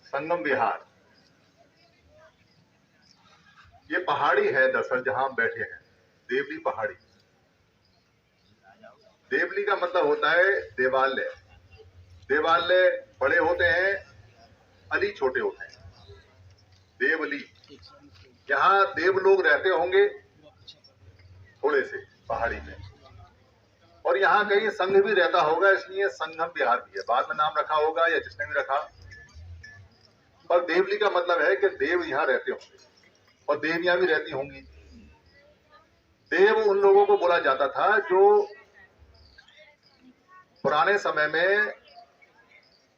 संगम विहार, ये पहाड़ी है दरअसल जहां हम बैठे हैं, देवली पहाड़ी। देवली का मतलब होता है देवालय। देवालय बड़े होते हैं, अली छोटे होते हैं। देवली, यहाँ देव लोग रहते होंगे थोड़े से पहाड़ी में, और यहाँ कहीं संघ भी रहता होगा, इसलिए संगम विहार भी है। बाद में नाम रखा होगा या जिसने भी रखा, पर देवली का मतलब है कि देव यहाँ रहते होंगे और देवियां भी रहती होंगी। देव उन लोगों को बोला जाता था जो पुराने समय में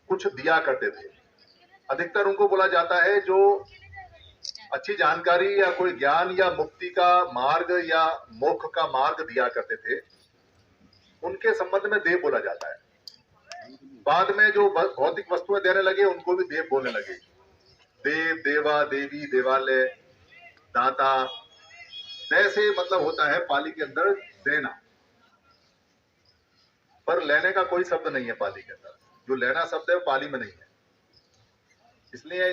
कुछ दिया करते थे। अधिकतर उनको बोला जाता है जो अच्छी जानकारी या कोई ज्ञान या मुक्ति का मार्ग या मोक्ष का मार्ग दिया करते थे, उनके संबंध में देव बोला जाता है। बाद में जो भौतिक वस्तुएं देने लगे उनको भी देव बोलने लगे। देव, देवा, देवी, देवालय, दाता, ऐसे मतलब होता है पाली के अंदर देना, पर लेने का कोई शब्द नहीं है पाली के अंदर। जो लेना शब्द है वो पाली में नहीं है। इसलिए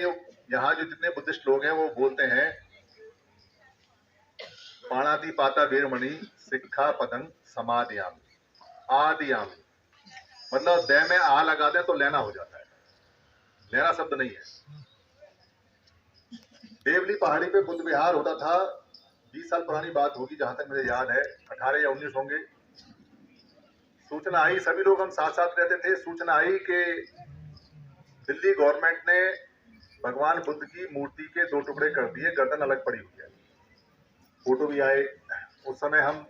यहाँ जो जितने बुद्धिस्ट लोग हैं वो बोलते हैं पाणाति पाता वीरमणि सिक्खा पदं समादयामि आदयामि, मतलब दे में आ लगा दे तो लेना हो जाता है, लेना शब्द नहीं है। देवली पहाड़ी पे बुद्ध विहार होता था। 20 साल पुरानी बात होगी जहां तक मुझे याद है, 18 या 19 होंगे। सूचना आई, सभी लोग हम साथ साथ रहते थे, सूचना आई कि दिल्ली गवर्नमेंट ने भगवान बुद्ध की मूर्ति के 2 टुकड़े कर दिए, गर्दन अलग पड़ी हुई है। फोटो भी आए। उस समय हम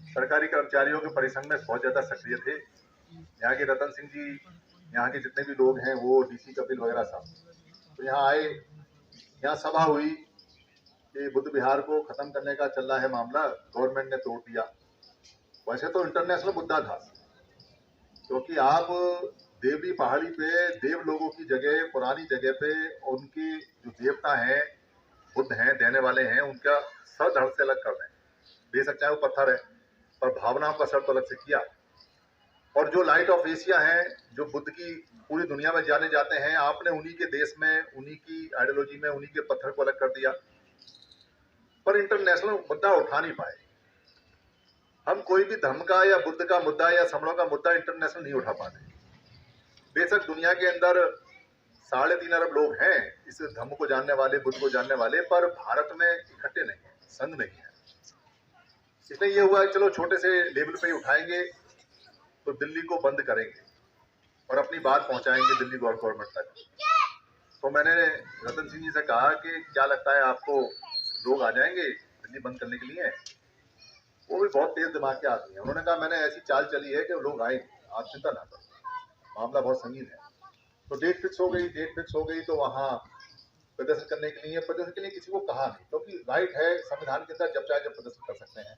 सरकारी कर्मचारियों के परिसंघ में बहुत ज्यादा सक्रिय थे। यहाँ के रतन सिंह जी, यहाँ के जितने भी लोग हैं, वो डीसी कपिल वगैरह सब, तो यहाँ आए। यहाँ सभा हुई कि बुद्ध विहार को खत्म करने का चल रहा है मामला, गवर्नमेंट ने तोड़ दिया। वैसे तो इंटरनेशनल मुद्दा था, क्योंकि आप देवली पहाड़ी पे देव लोगों की जगह, पुरानी जगह पे उनकी जो देवता हैं, बुद्ध हैं, देने वाले हैं, उनका सर धड़ से अलग कर दें। बेशक चाहे वो पत्थर है, पर भावनाओं का सर तो अलग से किया। और जो लाइट ऑफ एशिया हैं, जो बुद्ध की पूरी दुनिया में जाने जाते हैं, आपने उन्हीं के देश में, उन्हीं की आइडियोलॉजी में, उन्हीं के पत्थर को अलग कर दिया। पर इंटरनेशनल मुद्दा उठा नहीं पाए। हम कोई भी धर्म का या बुद्ध का मुद्दा या समणों का मुद्दा इंटरनेशनल नहीं उठा पाते। बेशक दुनिया के अंदर 3.5 अरब लोग हैं इस धर्म को जानने वाले, बुद्ध को जानने वाले, पर भारत में इकट्ठे नहीं है, संघ नहीं है। इसलिए ये हुआ चलो छोटे से लेवल पे उठाएंगे तो दिल्ली को बंद करेंगे और अपनी बात पहुंचाएंगे दिल्ली गवर्नमेंट तक। तो मैंने रतन सिंह जी से कहा कि क्या लगता है आपको लोग आ जाएंगे दिल्ली बंद करने के लिए? वो भी बहुत तेज दिमाग के आदमी है। उन्होंने कहा मैंने ऐसी चाल चली है कि लोग आएंगे, आप चिंता ना करो, मामला बहुत संगीन है। तो डेट फिक्स हो गई। डेट फिक्स हो गई तो वहाँ प्रदर्शन करने के लिए, प्रदर्शन के लिए किसी को कहा नहीं, क्योंकि राइट है संविधान के अंदर, जब चाहे जब प्रदर्शन कर सकते हैं।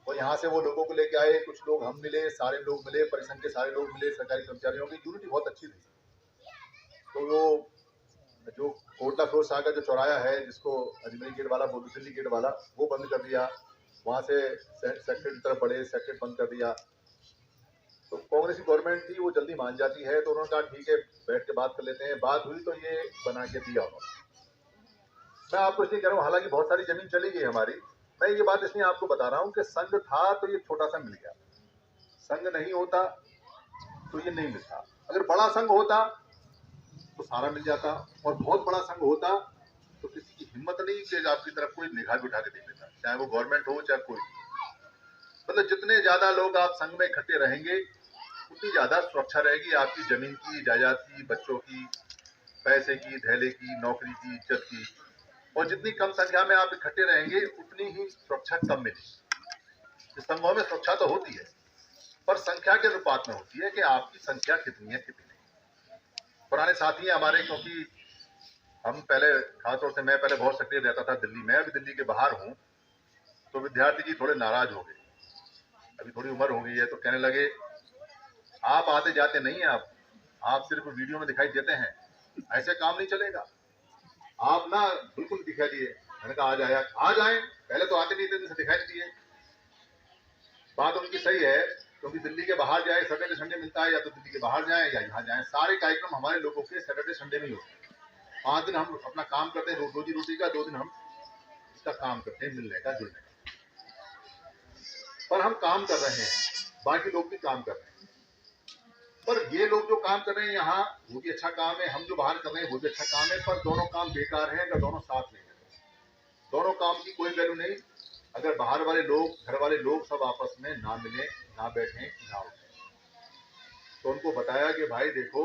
और यहाँ से वो लोगों को लेके आए, कुछ लोग हम मिले, सारे लोग मिले, परिसंघ के सारे लोग मिले, सरकारी कर्मचारियों की यूनिटी बहुत अच्छी थी। तो वो जो कोटला फिरोज शाह का जो चौराया है, जिसको अजमेरी गेट वाला बोलते, दिल्ली गेट वाला, वो बंद कर दिया। वहाँ से सेक्रेट की तरफ बढ़े, सेक्रेट बंद कर दिया। तो कांग्रेस की गवर्नमेंट थी, वो जल्दी मान जाती है, तो उन्होंने कहा ठीक है बैठ के बात कर लेते हैं। बात हुई तो ये बना के दिया उन्होंने। मैं आपको इसलिए कह रहा हूँ, हालांकि बहुत सारी जमीन चली गई हमारी, मैं ये बात इसलिए आपको बता रहा हूँ कि संघ था तो ये छोटा सा मिल गया, संघ नहीं होता तो ये नहीं मिलता। अगर बड़ा संघ होता तो सारा मिल जाता, और बहुत बड़ा संघ होता तो किसी की हिम्मत नहीं कि आपकी तरफ कोई निगाह भी उठा के देख लेता, चाहे वो गवर्नमेंट हो चाहे कोई। मतलब जितने ज्यादा लोग आप संघ में इकट्ठे रहेंगे उतनी ज्यादा सुरक्षा रहेगी आपकी जमीन की, जायदाद की, बच्चों की, पैसे की, धैले की, नौकरी की, इज्जत की। और जितनी कम संख्या में आप इकट्ठे रहेंगे उतनी ही सुरक्षा कम मिलेगी। संघों में सुरक्षा तो होती है, पर संख्या के अनुपात में होती है कि आपकी संख्या कितनी है कितनी नहीं। पुराने साथी हैं हमारे, क्योंकि हम पहले, खासतौर से मैं पहले बहुत सक्रिय रहता था दिल्ली में, अभी दिल्ली के बाहर हूँ, तो विद्यार्थी जी थोड़े नाराज हो गए। अभी थोड़ी उम्र हो गई है, तो कहने लगे आप आते जाते नहीं हैं, आप सिर्फ वीडियो में दिखाई देते हैं, ऐसे काम नहीं चलेगा, आप ना बिल्कुल दिखाई दिए। मैंने कहा आ जाए, पहले तो आते नहीं थे, दिखाई दिए। बात उनकी सही है, क्योंकि दिल्ली के बाहर जाए, सैटरडे संडे मिलता है, या तो दिल्ली के बाहर जाए या यहाँ जाए। सारे कार्यक्रम हमारे लोगों के सैटरडे संडे में ही होते हैं। 5 दिन हम अपना काम करते हैं रोजी रोटी का, 2 दिन हम इसका काम करते हैं मिलने का, जुड़ने का। पर हम काम कर रहे हैं, बाकी लोग भी काम कर रहे हैं। पर ये लोग जो काम कर रहे हैं यहाँ, वो भी अच्छा काम है, हम जो बाहर कर रहे हैं वो भी अच्छा काम है, पर दोनों काम बेकार है अगर दोनों साथ नहीं है। दोनों काम की कोई वैल्यू नहीं अगर बाहर वाले लोग, घर वाले लोग सब आपस में ना मिले, ना बैठे, ना उठे। तो उनको बताया कि भाई देखो,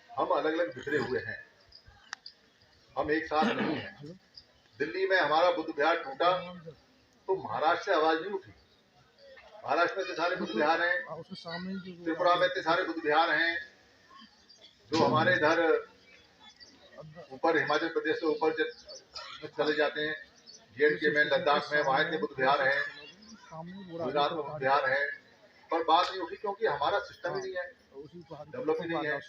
हम अलग अलग बिखरे हुए हैं, हम एक साथ नहीं हैं। दिल्ली में हमारा बुद्ध विहार टूटा तो महाराष्ट्र से आवाज नहीं उठी। महाराष्ट्र में इतने सारे बुद्ध विहार हैं, त्रिपुरा में इतने सारे बुद्ध विहार हैं, जो हमारे इधर ऊपर हिमाचल प्रदेश से ऊपर चले जाते हैं, JNK में, लद्दाख में, वहाँ के बुद्ध विहार हैं, गुजरात में बुद्ध विहार है, पर बात नहीं उठी क्योंकि हमारा सिस्टम ही नहीं है, डेवलप ही नहीं है।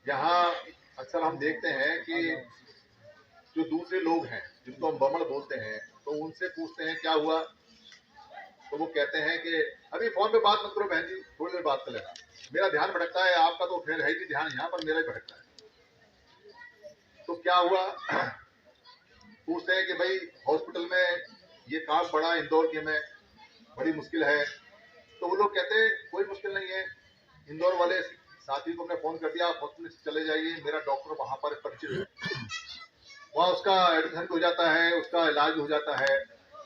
यहाँ अक्सर हम देखते हैं कि जो दूसरे लोग हैं जिनको हम बमड़ बोलते हैं, तो उनसे पूछते हैं क्या हुआ, तो वो कहते हैं कि अभी फोन पे बात मत करो बहन जी, थोड़ी देर बात कर लेना, मेरा ध्यान भटकता है, आपका तो फिर है ही ध्यान यहाँ पर, मेरा ही भटकता है। तो क्या हुआ, पूछते हैं कि भाई हॉस्पिटल में ये काम पड़ा इंदौर के में, बड़ी मुश्किल है। तो वो लोग कहते हैं कोई मुश्किल नहीं है, इंदौर वाले साथी को हमने फोन कर दिया, आप हॉस्पिटल से चले जाइए, मेरा डॉक्टर वहां पर परिचित है, वहाँ उसका एडमिशन हो जाता है, उसका इलाज हो जाता है।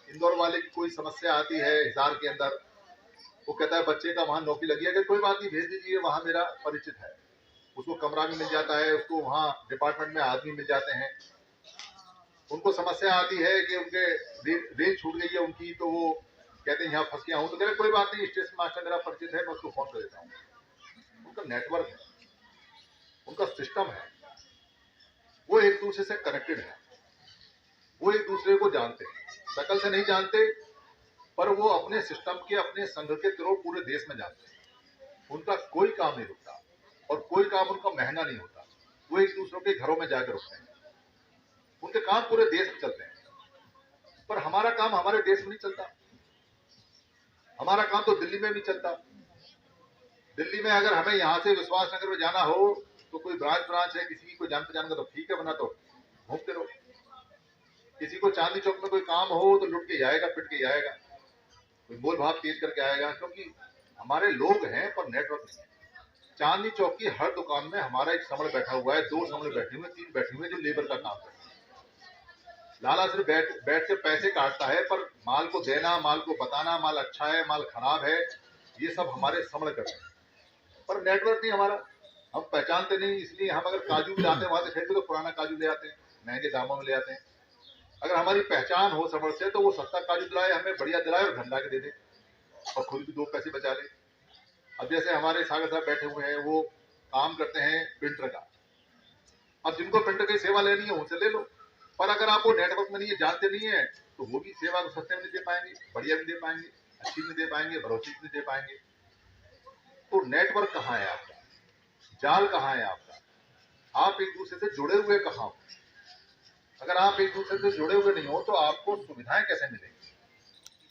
इंदौर वाले की कोई समस्या आती है हिसार के अंदर, वो कहता है बच्चे का वहाँ नौकरी लगी है, कि कोई बात नहीं भेज दीजिए, वहाँ मेरा परिचित है, उसको कमरा भी मिल जाता है, उसको वहाँ डिपार्टमेंट में आदमी मिल जाते हैं। उनको समस्या आती है कि उनके रेल छूट गई है उनकी, तो वो कहते हैं यहाँ फंस गया हूँ, तो कहते कोई बात नहीं, स्टेशन मास्टर मेरा परिचित है, मैं उसको फोन कर देता हूँ। उनका नेटवर्क है, उनका सिस्टम है, वो एक दूसरे से कनेक्टेड है, वो एक दूसरे को जानते हैं, शकल से नहीं जानते, पर वो अपने सिस्टम के, अपने संघ के थ्रू पूरे देश में जानते हैं। उनका कोई काम नहीं रुकता और कोई काम उनका महंगा नहीं होता, वो एक दूसरों के घरों में जाकर रुकते हैं, उनके काम पूरे देश में चलते हैं। पर हमारा काम हमारे देश में नहीं चलता, हमारा काम तो दिल्ली में भी चलता। दिल्ली में अगर हमें यहाँ से विश्वास नगर में जाना हो तो कोई ब्रांच है, किसी की कोई जान पहचान का तो ठीक है, वरना तो घूमते रहो। किसी को चांदनी चौक में कोई काम हो तो लुट के जाएगा, पिट के जाएगा, कोई मोल भाव तेज करके आएगा, क्योंकि हमारे लोग हैं पर नेटवर्क नहीं है। चांदनी चौक की हर दुकान में हमारा एक समड़ बैठा हुआ है, 2 समड़ बैठे हुए, 3 बैठे हुए, जो लेबर का काम करते हैं। लाला सिर्फ बैठ के पैसे काटता है, पर माल को देना, माल को बताना, माल अच्छा है, माल खराब है, ये सब हमारे समझ करते हैं। पर नेटवर्क नहीं हमारा, हम पहचानते नहीं, इसलिए हम अगर काजू भी लाते हैं वहां से खरीद तो पुराना काजू ले आते हैं, महंगे दामों में ले आते हैं। अगर हमारी पहचान हो समझ से तो वो सस्ता काजू दिलाए, हमें बढ़िया दिलाए और धंधा के दे दे और खुद भी 2 पैसे बचा ले। अब जैसे हमारे सागर साहब बैठे हुए हैं, वो काम करते हैं प्रिंटर का, अब जिनको प्रिंटर की सेवा लेनी है उनसे ले लो, पर अगर आप वो नेटवर्क में नहीं है, जानते नहीं है, तो वो भी सेवा को सस्ते में नहीं दे पाएंगे, बढ़िया भी दे पाएंगे, अच्छी भी दे पाएंगे, भरोसे भी दे पाएंगे। तो नेटवर्क कहाँ है आपका, जाल कहाँ है आपका, आप एक दूसरे से जुड़े हुए कहाँ हो? अगर आप एक दूसरे से जुड़े हुए नहीं हो तो आपको सुविधाएं कैसे मिलेंगी,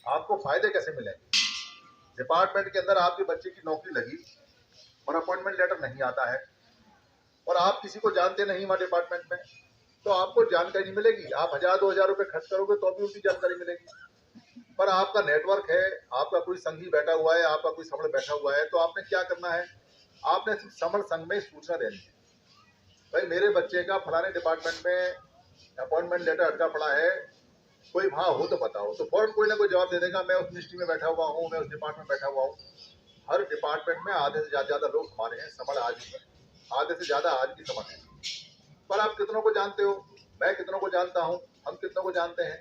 आपको फायदे कैसे मिलेंगे? डिपार्टमेंट के अंदर आपके बच्चे की नौकरी लगी और अपॉइंटमेंट लेटर नहीं आता है और आप किसी को जानते नहीं वहाँ डिपार्टमेंट में, तो आपको जानकारी मिलेगी। आप 1000-2000 रुपए खर्च करोगे तो भी उनकी जानकारी मिलेगी। पर आपका नेटवर्क है, आपका कोई संघी बैठा हुआ है, आपका कोई समण बैठा हुआ है, तो आपने क्या करना है, आपने सिर्फ समण संघ में सूचना देनी है, भाई मेरे बच्चे का फलाने डिपार्टमेंट में अपॉइंटमेंट लेटर अटका पड़ा है, कोई वहां हो तो बताओ। तो फौरन कोई ना कोई जवाब दे देगा, मैं उस मिनिस्ट्री में बैठा हुआ हूँ, मैं उस डिपार्टमेंट में बैठा हुआ हूँ। हर डिपार्टमेंट में आधे से ज्यादा लोग हमारे हैं, समण आज भी, आधे से ज्यादा आज भी समण है। पर आप कितनों को जानते हो, मैं कितनों को जानता हूँ, हम कितनों को जानते हैं?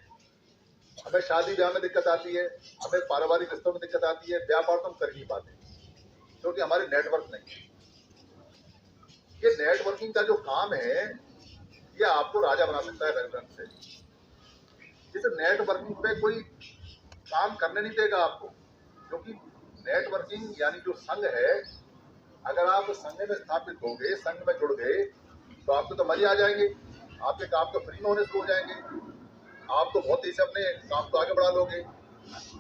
हमें शादी ब्याह में दिक्कत आती है, हमें पारिवारिक रिश्तों में दिक्कत आती है, व्यापार तो हम कर नहीं पाते क्योंकि हमारे नेटवर्क नहीं है। ये नेटवर्किंग का जो काम है, ये आपको राजा बना सकता है रंग से। इस नेटवर्किंग पे कोई काम करने नहीं देगा आपको, क्योंकि नेटवर्किंग यानी जो संघ है, अगर आप संघ में स्थापित हो गए, संघ में जुड़ गए, तो आपको तो मजे आ जाएंगे, आपके काम तो फ्री में होने शुरू हो जाएंगे, आप तो बहुत ही से अपने काम को आगे बढ़ा लोगे।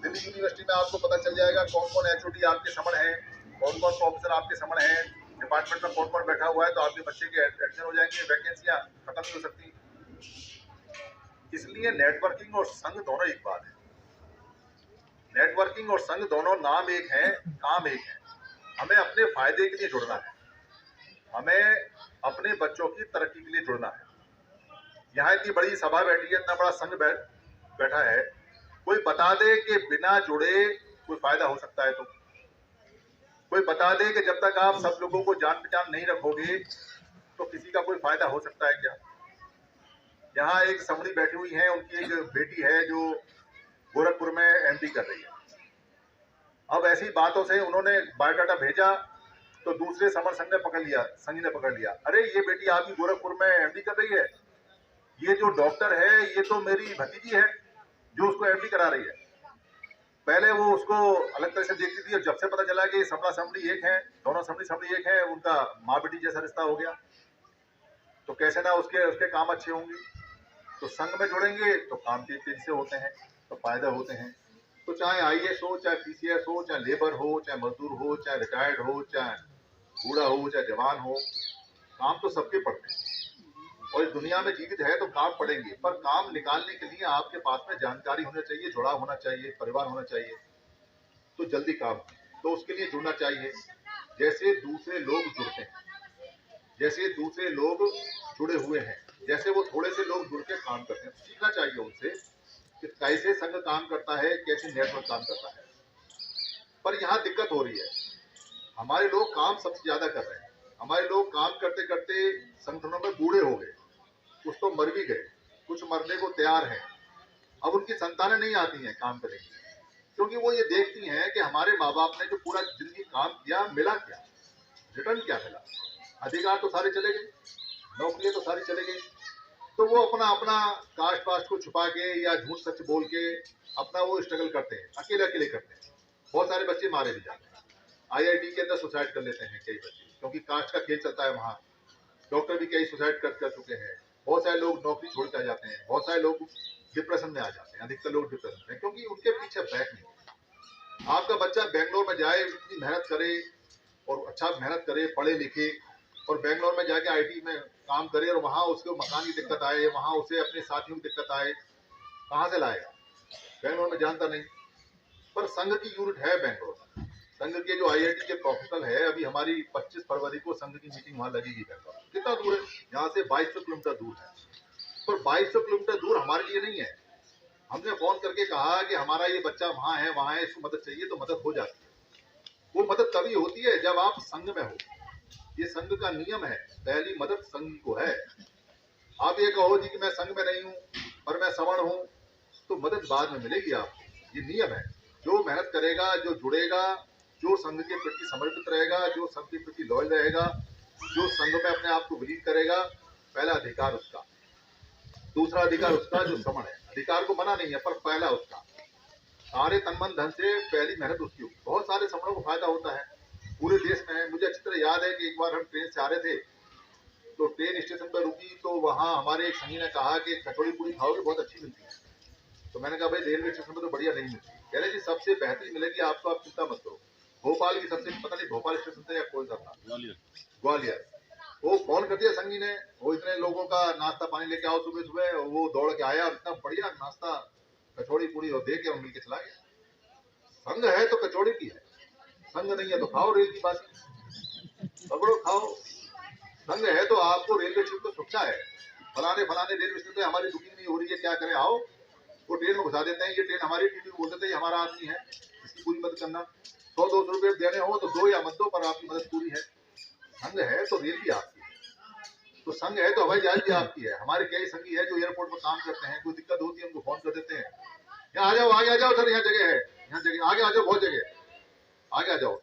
दिल्ली यूनिवर्सिटी में आपको पता चल जाएगा कौन कौन HOD आपके समण है, कौन कौन प्रोफेसर आपके समण है, डिपार्टमेंट में कौन कौन बैठा हुआ है, तो आपके बच्चे के एडमिशन हो जाएंगे, वैकेंसियां खत्म नहीं हो सकती। इसलिए नेटवर्किंग और संघ दोनों एक बात है। नेटवर्किंग और संघ दोनों नाम एक है, काम एक है। हमें अपने फायदे के लिए जुड़ना है, हमें अपने बच्चों की तरक्की के लिए जुड़ना है। यहाँ इतनी बड़ी सभा बैठी है, इतना बड़ा संघ बैठा है, कोई बता दे कि बिना जुड़े कोई फायदा हो सकता है? तो कोई बता दे कि जब तक आप सब लोगों को जान पहचान नहीं रखोगे तो किसी का कोई फायदा हो सकता है क्या? यहाँ एक समरी बैठी हुई है, उनकी एक बेटी है जो गोरखपुर में एमडी कर रही है। अब ऐसी बातों से उन्होंने बायोडाटा भेजा तो दूसरे समर संघ ने पकड़ लिया, संघ ने पकड़ लिया, अरे ये बेटी आपकी गोरखपुर में एमडी कर रही है, ये जो डॉक्टर है ये तो मेरी भतीजी है जो उसको एमडी करा रही है। पहले वो उसको अलग तरह से देखती थी और जब से पता चला कि समरा समरी एक है, दोनों समरी एक है, उनका माँ बेटी जैसा रिश्ता हो गया, तो कैसे ना उसके काम अच्छे होंगे। तो संघ में जुड़ेंगे तो काम तेजी से होते हैं, तो फायदा होते हैं। तो चाहे आईएएस हो, चाहे पीसीएस हो, चाहे लेबर हो, चाहे मजदूर हो, चाहे रिटायर्ड हो, चाहे बूढ़ा हो, चाहे जवान हो, काम तो सबके पड़ते हैं। और इस दुनिया में जीवित है तो काम पड़ेंगे, पर काम निकालने के लिए आपके पास में जानकारी होना चाहिए, जुड़ाव होना चाहिए, परिवार होना चाहिए, तो जल्दी काम। तो उसके लिए जुड़ना चाहिए, जैसे दूसरे लोग जुड़ते हैं, जैसे दूसरे लोग जुड़े हुए हैं, जैसे वो थोड़े से लोग जुड़ के काम करते हैं, सीखना चाहिए उनसे कि कैसे संघ काम करता है, कैसे नेटवर्क काम करता है। पर यहाँ दिक्कत हो रही है, हमारे लोग काम सबसे ज्यादा कर रहे हैं, हमारे लोग काम करते करते संगठनों में बूढ़े हो गए, कुछ तो मर भी गए, कुछ मरने को तैयार हैं। अब उनकी संतानें नहीं आती हैं काम करने के लिए, क्योंकि वो ये देखती हैं कि हमारे माँ बाप ने जो पूरा जिंदगी काम किया, मिला क्या, रिटर्न क्या मिला? अधिकार तो सारे चले गए, नौकरियां तो सारी चले गई। तो वो अपना अपना कास्ट पास्ट को छुपा के या झूठ सच बोल के अपना वो स्ट्रगल करते हैं, अकेले अकेले करते हैं। बहुत सारे बच्चे मारे भी जाते हैं, आईआईटी के अंदर सुसाइड कर लेते हैं कई बच्चे, क्योंकि कास्ट का खेल चलता है वहाँ। डॉक्टर भी कई सुसाइड कर चुके हैं, बहुत सारे लोग नौकरी छोड़ कर जाते हैं, बहुत सारे लोग डिप्रेशन में आ जाते हैं, अधिकतर लोग डिप्रेशन में, क्योंकि उनके पीछे बैक नहीं। आपका बच्चा बेंगलोर में जाए, इतनी मेहनत करे और अच्छा मेहनत करे, पढ़े लिखे, और बेंगलोर में जाके आईटी में काम करे और वहाँ उसको मकान की दिक्कत आए, वहाँ उसे अपने साथियों की दिक्कत आए, कहाँ से लाएगा? बेंगलोर में जानता नहीं। पर संघ की यूनिट है बेंगलोर, संघ के जो आईआईटी के प्रोफेशनल है, अभी हमारी 25 फरवरी को संघ की मीटिंग वहाँ लगेगी बेंगलोर। कितना दूर है यहाँ से? 2200 किलोमीटर दूर है। पर 2200 किलोमीटर दूर हमारे लिए नहीं है। हमने फोन करके कहा कि हमारा ये बच्चा वहाँ है, इसको मदद चाहिए, तो मदद हो जाती है। वो मदद तभी होती है जब आप संघ में हो, ये संघ का नियम है, पहली मदद संघ को है। आप ये कहो जी कि मैं संघ में नहीं हूँ पर मैं सवर्ण हूँ, तो मदद बाद में मिलेगी आपको, ये नियम है। जो मेहनत करेगा, जो जुड़ेगा, जो संघ के प्रति समर्पित रहेगा, जो संघ के प्रति लॉयल रहेगा, जो संघ में अपने आप को विलीन करेगा, पहला अधिकार उसका। दूसरा अधिकार उसका जो सवर्ण है, अधिकार को मना नहीं है, पर पहला उसका, सारे तन मन धन से पहली मेहनत उसकी होगी। बहुत सारे सवर्णों को फायदा होता है पूरे देश में। मुझे अच्छी तरह याद है कि एक बार हम ट्रेन से आ रहे थे, तो ट्रेन स्टेशन पर रुकी, तो वहाँ हमारे एक संगी ने कहा कि कचौड़ी पूरी खाओगे, बहुत अच्छी मिलती है। तो मैंने कहा भाई रेलवे स्टेशन पर तो बढ़िया नहीं मिलती। कह रहे जी सबसे बेहतरीन मिलेगी आपको, आप चिंता मत करो। भोपाल की सबसे, पता नहीं भोपाल स्टेशन था या कौन सा था, ग्वालियर। वो फोन कर दिया संगी ने, वो इतने लोगों का नाश्ता पानी लेके आओ सुबह सुबह, वो दौड़ के आया और इतना बढ़िया नाश्ता कचौड़ी पूरी और दे के और मिलके चला गया। संघ है तो कचौड़ी की है, संघ नहीं है तो खाओ रेल की बासी, पकड़ो खाओ। संघ है तो आपको रेलवे स्टेशन को सुरक्षा है, फलाने रेलवे स्टेशन पे हमारी बुकिंग नहीं हो रही है, क्या करें, आओ। वो ट्रेन में घुसा देते हैं, ये ट्रेन हमारी, टीटी को बोल देते हैं ये हमारा आदमी है, इसकी पूरी मदद करना। 100-200 रुपये देने हो तो दो या मत दो, पर आपकी मदद पूरी है। संघ है तो रेल भी आपकी है, तो संघ है तो हवाई जहाज भी आपकी है। हमारे कई संगी है जो एयरपोर्ट पर काम करते हैं, कोई दिक्कत होती है उनको फोन कर देते हैं, यहाँ आ जाओ, आगे आ जाओ सर, यहाँ जगह है, यहाँ जगह, आगे आ जाओ, बहुत जगह, आगे आ जाओ,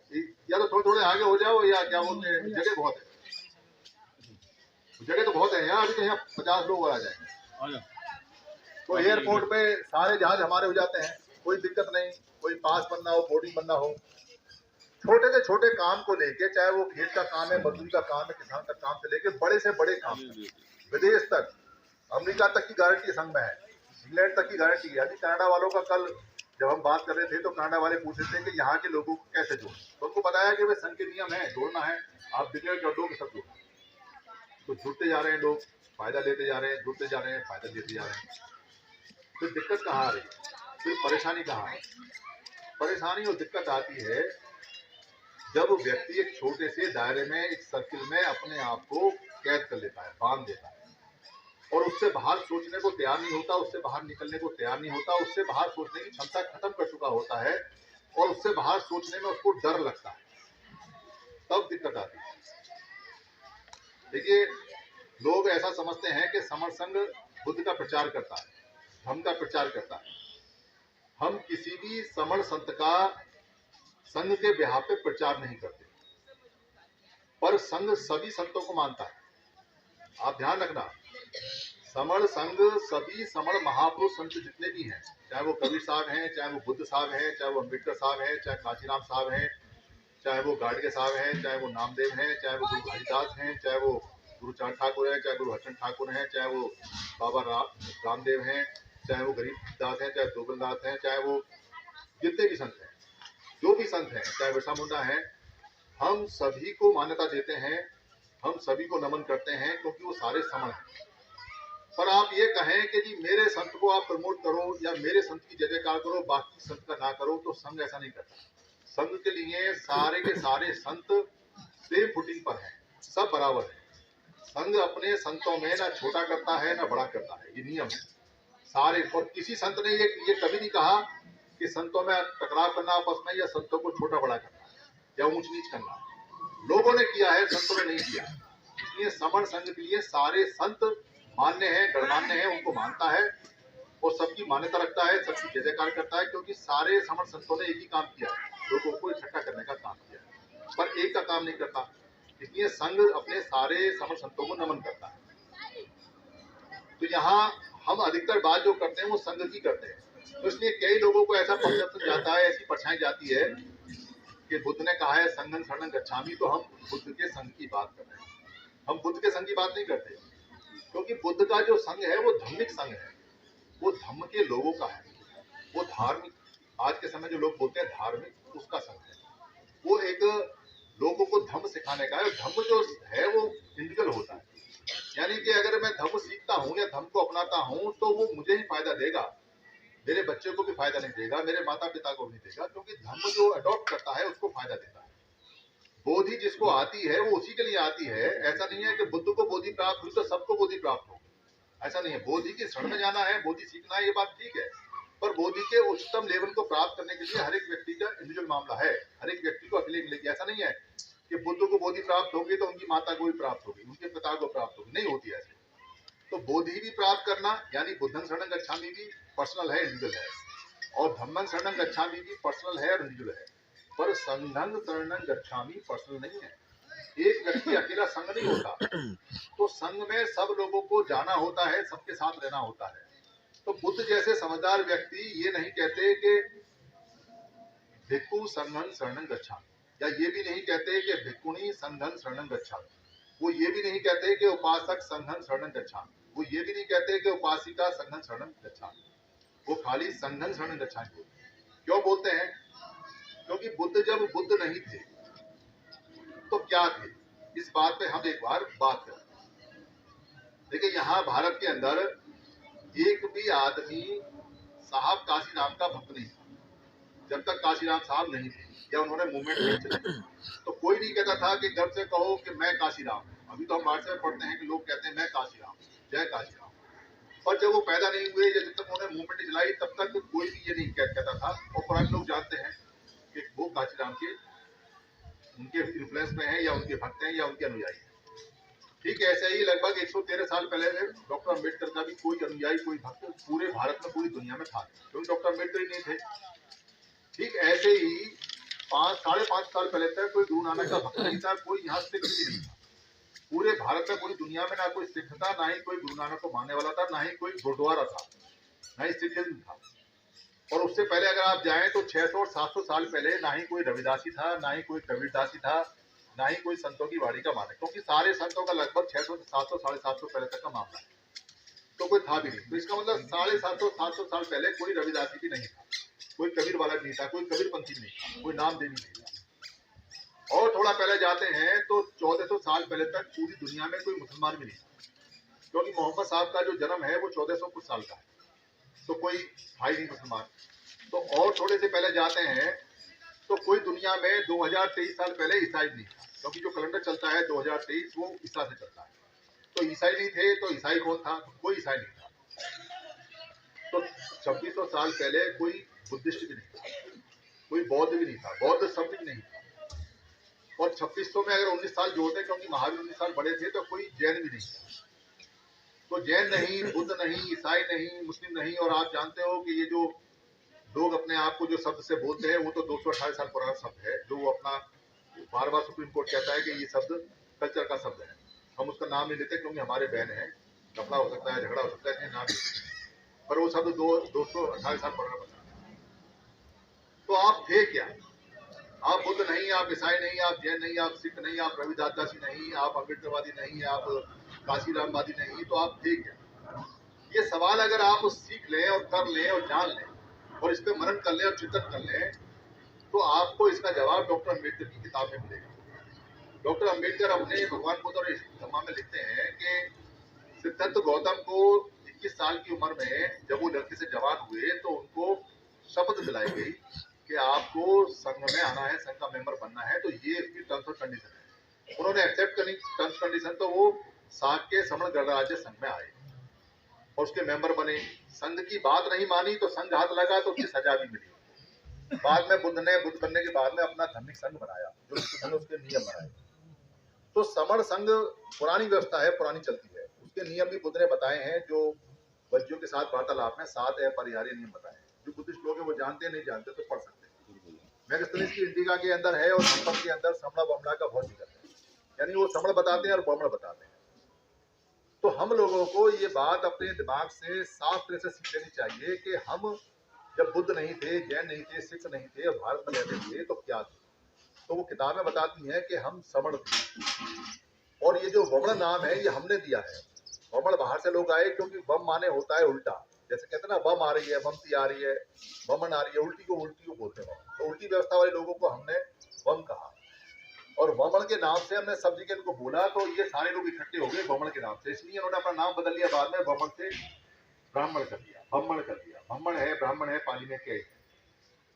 या तो थोड़े थोड़े आगे हो जाओ, या क्या बोलते हैं, जगह बहुत है, जगह तो बहुत है यहाँ, अभी तो यहाँ 50 लोग आ जाएंगे। तो एयरपोर्ट पे सारे जहाज हमारे हो जाते हैं, कोई दिक्कत नहीं, कोई पास बनना हो, बोर्डिंग बनना हो, छोटे से छोटे काम को लेके, चाहे वो खेत का काम है, मजदूरी का काम है, किसान का काम से लेके बड़े से बड़े काम, विदेश तक, अमेरिका तक की गारंटी संघ में है, इंग्लैंड तक की गारंटी है। अभी कनाडा वालों का कल जब हम बात कर रहे थे तो कनाडा वाले पूछ रहे थे कि यहाँ के लोगों को कैसे जोड़ें, तो उनको बताया कि वे संघ के नियम है, जोड़ना है, आप डिक्लेयर कर दो कि सब जोड़ना। तो जुड़ते जा रहे हैं लोग, फायदा लेते जा रहे हैं, जुड़ते जा रहे हैं, फायदा लेते जा रहे हैं। फिर दिक्कत कहाँ आ रही है, फिर परेशानी कहाँ है? परेशानी और दिक्कत आती है जब व्यक्ति एक छोटे से दायरे में, एक सर्किल में अपने आप को कैद कर लेता है, बांध देता है, और उससे बाहर सोचने को तैयार नहीं होता, उससे बाहर निकलने को तैयार नहीं होता, उससे बाहर सोचने की क्षमता खत्म कर चुका होता है, और उससे बाहर सोचने में उसको डर लगता है, तब दिक्कत आती है। देखिए, लोग ऐसा समझते हैं कि समर संघ बुद्ध का प्रचार करता है, धम्म का प्रचार करता है। हम किसी भी समण संत का संघ के बिहार पे प्रचार नहीं करते, पर संघ सभी संतों को मानता है। आप ध्यान रखना, समण संघ सभी समण महापुरुष संत जितने भी हैं, चाहे वो कबीर साहब हैं, चाहे वो बुद्ध साहब हैं, चाहे वो अम्बेडकर साहब हैं, चाहे काशीराम साहब हैं, चाहे वो गाडगे साहब हैं, चाहे वो नामदेव हैं, चाहे वो गुरु हरिदास हैं, चाहे वो गुरु चांद ठाकुर हैं, चाहे गुरु हरचंद ठाकुर हैं, चाहे वो बाबा रामदेव हैं, चाहे वो गरीबदास हैं, चाहे गोविंददास हैं, चाहे वो जितने भी संत हैं, जो भी संत हैं, चाहे बिरसा मुंडा हैं, हम सभी को मान्यता देते हैं, हम सभी को नमन करते हैं, क्योंकि वो सारे समण हैं। पर आप ये कहें कि जी मेरे संत को आप प्रमोट करो या मेरे संत की जय जयकार करो, बाकी संत का ना करो, तो संघ ऐसा नहीं करता। संघ के लिए सारे के सारे संत सेम फुटिंग पर हैं, सब बराबर है। संघ अपने संतों में ना छोटा करता है ना बड़ा करता है, ये नियम है सारे। और किसी संत ने ये कभी नहीं कहा कि संतों में टकराव करना आपस में, या संतों को छोटा बड़ा करना या ऊंच नीच करना। लोगों ने किया है, संतों ने नहीं किया। इसलिए समण संघ के लिए सारे संत मान्य है, गणमान्य है, उनको मानता है और सबकी मान्यता रखता है, सबकी जय जयकार करता है, क्योंकि सारे समण संतों ने एक ही काम किया है, लोगों को इकट्ठा करने का काम किया है, पर एक का काम नहीं करता। इसलिए संघ अपने सारे समण संतों को नमन करता है। तो यहाँ हम अधिकतर बात जो करते हैं वो संघ की करते हैं, तो इसलिए कई लोगों को ऐसा परसेप्शन जाता है, ऐसी परछाई जाती है कि बुद्ध ने कहा है संघं शरणं गच्छामि, तो हम बुद्ध के संघ की बात कर रहे हैं। हम बुद्ध के संघ की बात नहीं करते, क्योंकि बुद्ध का जो संघ है वो धार्मिक संघ है, वो धम्म के लोगों का है, वो धार्मिक, आज के समय जो लोग बोलते हैं धार्मिक, उसका संघ है। वो एक लोगों को धम्म सिखाने का है। धम्म जो है वो इंडिविजुअल होता है, यानी कि अगर मैं धम्म सीखता हूँ या धम्म को अपनाता हूँ तो वो मुझे ही फायदा देगा, मेरे बच्चे को भी फायदा नहीं देगा, मेरे माता पिता को भी देगा, क्योंकि धम्म जो अडॉप्ट करता है उसको फायदा देता है। बोधि जिसको आती है वो उसी के लिए आती है। ऐसा नहीं है कि बुद्ध को बोधि प्राप्त हुई तो सबको बोधि प्राप्त हो, ऐसा नहीं है। बोधि की शरण में जाना है, बोधि सीखना है, ये बात ठीक है, पर बोधि के उच्चतम लेवल को प्राप्त करने के लिए हर एक व्यक्ति का इंडिविजुअल मामला है, हर एक व्यक्ति को अकेले मिलेगी। ऐसा नहीं है कि बुद्ध को बोधि प्राप्त होगी तो उनकी माता को भी प्राप्त होगी, उनके पिता को प्राप्त होगी, नहीं होती ऐसे। तो बोधि भी प्राप्त करना यानी बुद्धं शरणं गच्छामि भी पर्सनल है, इंडिविजुअल है, और धम्मं शरणं गच्छामि भी पर्सनल है और इंडिविजुअल है, पर संघं शरणं गच्छामि पर्सनल नहीं है। एक व्यक्ति अकेला संघ नहीं होता, तो संघ में सब लोगों को जाना होता है, सबके साथ रहना होता है। तो बुद्ध जैसे समझदार व्यक्ति ये नहीं कहते कि भिक्खु संघं शरणं गच्छामि, या ये भी नहीं कहते कि भिक्खुनी संघं शरणं गच्छामि, वो ये भी नहीं कहते कि उपासक संघं शरणं गच्छामि, वो ये भी नहीं कहते कि उपासिका संघं शरणं गच्छामि, वो खाली संघं शरणं गच्छामि बोलते। क्यों बोलते हैं? क्योंकि बुद्ध जब बुद्ध नहीं थे तो क्या थे, इस बात पे हम एक बार बात करें। देखिए, यहाँ भारत के अंदर एक भी आदमी साहब काशीराम का भक्त नहीं था, जब तक काशीराम साहब नहीं थे या उन्होंने मूवमेंट नहीं चलाई, तो कोई नहीं कहता था कि गर्व से कहो कि मैं काशीराम। अभी तो हम व्हाट्सएप में पढ़ते हैं कि लोग कहते हैं मैं काशीराम, जय काशीराम, पर जब वो पैदा नहीं हुए या जब तक उन्होंने मूवमेंट नहीं चलाई तब तक कोई भी ये नहीं कहता था। और पुराने लोग जानते हैं कि वो काशीराम के उनके इन्फ्लुएंस में है, या उनके भक्त हैं, या उनके अनुयायी हैं। ठीक है, ऐसे ही लगभग 113 साल पहले डॉक्टर अम्बेडकर का भी कोई अनुयायी, कोई भक्त पूरे भारत में, पूरी दुनिया में था, क्योंकि डॉक्टर अम्बेडकर ही नहीं थे। ठीक ऐसे ही 5-5.5 साल पहले तक कोई गुरु नानक का भक्त नहीं था, कोई यहाँ सिख भी नहीं था। पूरे भारत में, पूरी दुनिया में ना कोई सिख था, ना ही कोई गुरु नानक को मानने वाला था, ना ही कोई गुरुद्वारा था, ना ही सिखिज्म था। और उससे पहले अगर आप जाएं तो 600 और 700 साल पहले ना ही कोई रविदासी था, ना ही कोई कबीरदासी था, ना ही कोई संतों की वाणी का मानक, क्योंकि सारे संतों का लगभग 600 से 700 750 पहले तक का मामला है, तो कोई था भी नहीं। तो इसका मतलब 750 700 साल पहले कोई रविदासी भी नहीं था। कोई कबीर वाला भी नहीं था, कोई कबीरपंथी नहीं था, कोई नामदेवी नहीं था। और थोड़ा पहले जाते हैं तो 1400 साल पहले तक पूरी दुनिया में कोई मुसलमान भी नहीं था, क्योंकि मोहम्मद साहब का जो जन्म है वो 1400 कुछ साल का है, तो कोई भाई नहीं मुसलमान। तो और थोड़े से पहले जाते हैं तो कोई दुनिया में 2023 साल पहले ईसाई नहीं था, क्योंकि जो कैलेंडर चलता है 2023 वो ईसा से चलता है। तो ईसाई नहीं थे, तो ईसाई कौन था? कोई ईसाई नहीं था। तो 2600 साल पहले कोई बुद्धिस्ट भी नहीं था, कोई बौद्ध भी नहीं था, बौद्ध शब्द भी नहीं था। और 2600 में अगर 19 साल जोड़ते, क्योंकि महावीर 19 साल बड़े थे, तो कोई जैन भी नहीं था। तो जैन नहीं, बुद्ध नहीं, ईसाई नहीं, मुस्लिम नहीं। और आप जानते हो कि ये जो लोग अपने आप को जो शब्द से बोलते हैं वो तो 228 साल पुराना शब्द है, जो वो अपना बार बार सुप्रीम कोर्ट कहता है कि ये शब्द कल्चर का शब्द है। हम उसका नाम नहीं लेते क्योंकि हमारे बहन है, कपड़ा हो सकता है, झगड़ा हो सकता है, इसलिए नाम लेते। पर वो शब्द 228 साल पुराना बताता है। तो आप थे क्या? आप बुद्ध नहीं, आप ईसाई नहीं, आप जैन नहीं, आप सिख नहीं, आप रविदासी नहीं, आप अम्बेडकरवादी नहीं, आप काशीरामवादी नहीं, तो आप थे क्या? ये सवाल अगर आप सीख लें और कर लें और जान लें और इस पर मनन कर लें और चिंतन कर लें, तो आपको इसका जवाब डॉक्टर अम्बेडकर की किताब में मिलेगा। डॉक्टर अम्बेडकर अपने भगवान बुद्ध और धम्मा में लिखते हैं कि सिद्धार्थ गौतम को 21 साल की उम्र में जब वो लड़के से जवान हुए तो उनको शपथ दिलाई गई कि आपको संघ में आना है, संघ का मेंबर बनना है, तो ये इसकी टर्म्स और कंडीशन है। उन्होंने एक्सेप्ट करी टर्म्स कंडीशन, तो वो साक्य श्रमण गणराज्य संघ में आए और उसके मेंबर बने। संघ की बात नहीं मानी तो संघ हाथ लगा तो उसकी सजा भी मिली। बाद में बुद्ध बनने के बाद में अपना धार्मिक संघ बनाया, जो उसके नियम बनाए। तो समण संघ पुरानी व्यवस्था है, पुरानी चलती है, उसके नियम भी बुद्ध ने बताए हैं, जो बच्चों के साथ वार्तालाप में 7 अपरिहार्य नियम बताए। जो बुद्धिस्ट लोग हैं वो जानते नहीं जानते तो पढ़ सकते हैं। मैगस्थनीज की इंडिका के अंदर है और संपत के अंदर समण बमणा का बहुत जिक्र है, यानी वो समण बताते हैं और बमण बताते हैं। तो हम लोगों को ये बात अपने दिमाग से साफ तरह से सीख लेनी चाहिए कि हम जब बुद्ध नहीं थे, जैन नहीं थे, सिख नहीं थे और भारत में रहते थे तो क्या थे? तो वो किताबें बताती हैं कि हम समण थे। और ये जो बमण नाम है ये हमने दिया है। बमण बाहर से लोग आए, क्योंकि बम माने होता है उल्टा। जैसे कहते हैं ना, बम आ रही है, बमती आ रही है, बमन आ रही है, उल्टी को बोलते हैं। तो उल्टी व्यवस्था वाले लोगों को हमने बम कहा और बमण के नाम से हमने सब जगह इनको बोला, तो ये सारे लोग इकट्ठे हो गए बमण के नाम से। इसलिए उन्होंने अपना नाम बदल लिया बाद में, बमण से ब्राह्मण कर दिया, ब्राह्मण कर दिया। ब्राह्मण है, ब्राह्मण है, पाली में क्या है।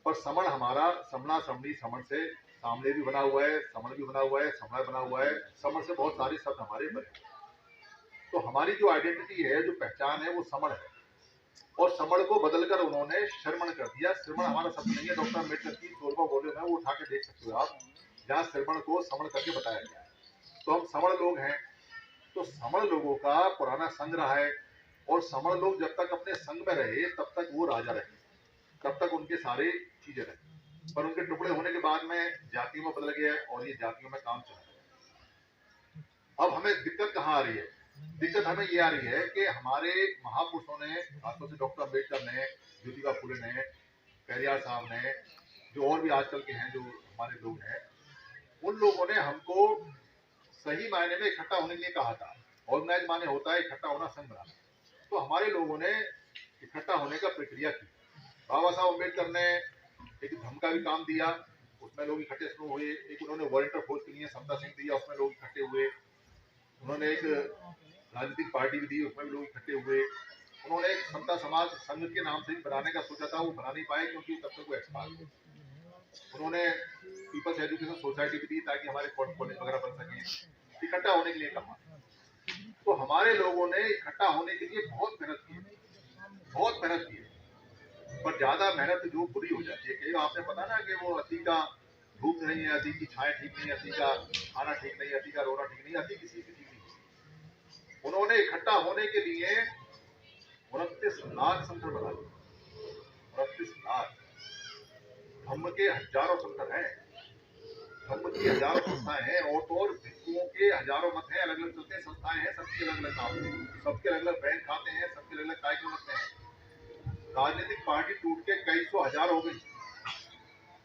पर समण हमारा समणा समणी समण से सामने भी बना हुआ है, समण भी बना हुआ है, समण बना हुआ है। समण से बहुत सारे शब्द हमारे बने। तो हमारी जो आइडेंटिटी है, जो पहचान है, वो समण है। और समण को बदलकर उन्होंने श्रमण कर दिया। श्रमण हमारा शब्द नहीं है, डॉक्टर अम्बेडकर की 16वां वॉल्यूम है, वो उठा के देख सकते हो आप, जहाँ श्रमण को समण करके बताया गया है। तो हम समण लोग हैं। तो समण लोगों का पुराना संघ रहा है, और समण लोग जब तक अपने संघ में रहे तब तक वो राजा रहे, तब तक उनके सारे चीजें रहे। पर उनके टुकड़े होने के बाद में जातियों में बदल गया और ये जातियों में काम चल रहा है। अब हमें दिक्कत कहाँ आ रही है? दिक्कत हमें ये आ रही है कि हमारे महापुरुषों ने, खासतौर से डॉक्टर अम्बेडकर ने, ज्योतिबा फुले ने, पेरियार साहब ने, जो और भी आजकल के हैं जो हमारे लोग हैं, उन लोगों ने हमको सही मायने में इकट्ठा होने के लिए कहा था। ऑर्गेनाइज माने होता है इकट्ठा होना, संघ बनाना। तो हमारे लोगों ने इकट्ठा होने का प्रक्रिया की। बाबा साहब अम्बेडकर ने एक धर्म का भी काम दिया, उसमें लोग इकट्ठे शुरू हुए। एक उन्होंने वॉलंटियर फौज के लिए समता सिंह दिया, उसमें लोग इकट्ठे हुए। उन्होंने एक राजनीतिक पार्टी भी दी, उसमें भी लोग इकट्ठे हुए। उन्होंने एक समता समाज संघ के नाम से बनाने का सोचा था, वो बना नहीं पाए क्योंकि तब तक वो एक्सपायर थे। उन्होंने पीपल्स एजुकेशन सोसाइटी भी दी ताकि हमारे कॉलेज वगैरह बन सके। इकट्ठा होने के लिए कहा। तो हमारे लोगों ने इकट्ठा होने के लिए बहुत मेहनत की, बहुत मेहनत की। पर ज्यादा मेहनत जो बुरी हो जाती है, कई आपने पता ना कि वो अति का धूप नहीं है, अति की छाया ठीक नहीं, अति का खाना ठीक नहीं, अति का रोना ठीक नहीं, अति किसी की ठीक नहीं। उन्होंने इकट्ठा होने के लिए 29 लाख संगठन बना दिए। 29 लाख। धम्म के हजारों संगठन हैं, धम्म की हजारों संस्थाएं हैं, और तो और भिक्षुओं के हजारों मत हैं, अलग अलग चलते हैं, संस्थाएं हैं, सबके अलग अलग काम हैं, सबके अलग अलग बैंक खाते हैं, सबके अलग अलग कार्यक्रम होते हैं। राजनीतिक पार्टी टूट के कई सौ हजार हो गई।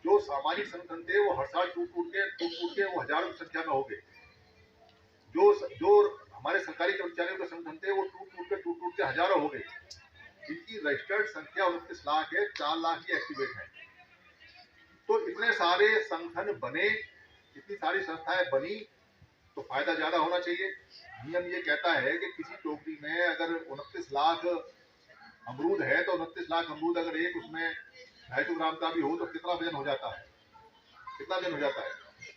जो सामाजिक संगठन थे वो हर साल टूट टूट के वो हजारों की संख्या में हो गए। जो हमारे सरकारी कर्मचारियों के संगठन थे वो टूट टूट के हजारों हो गए। जिनकी रजिस्टर्ड संख्या 29 लाख है, 4 लाख ही एक्टिवेट है। तो इतने सारे संगठन बने, इतनी सारी संस्थाएं बनी, तो फायदा ज्यादा होना चाहिए। नियम ये कहता है कि किसी टोकरी में अगर 29 लाख अमरूद है तो 29 लाख अमरूद अगर एक उसमें 250 ग्राम का भी हो तो कितना वजन हो जाता है, कितना वजन हो जाता है।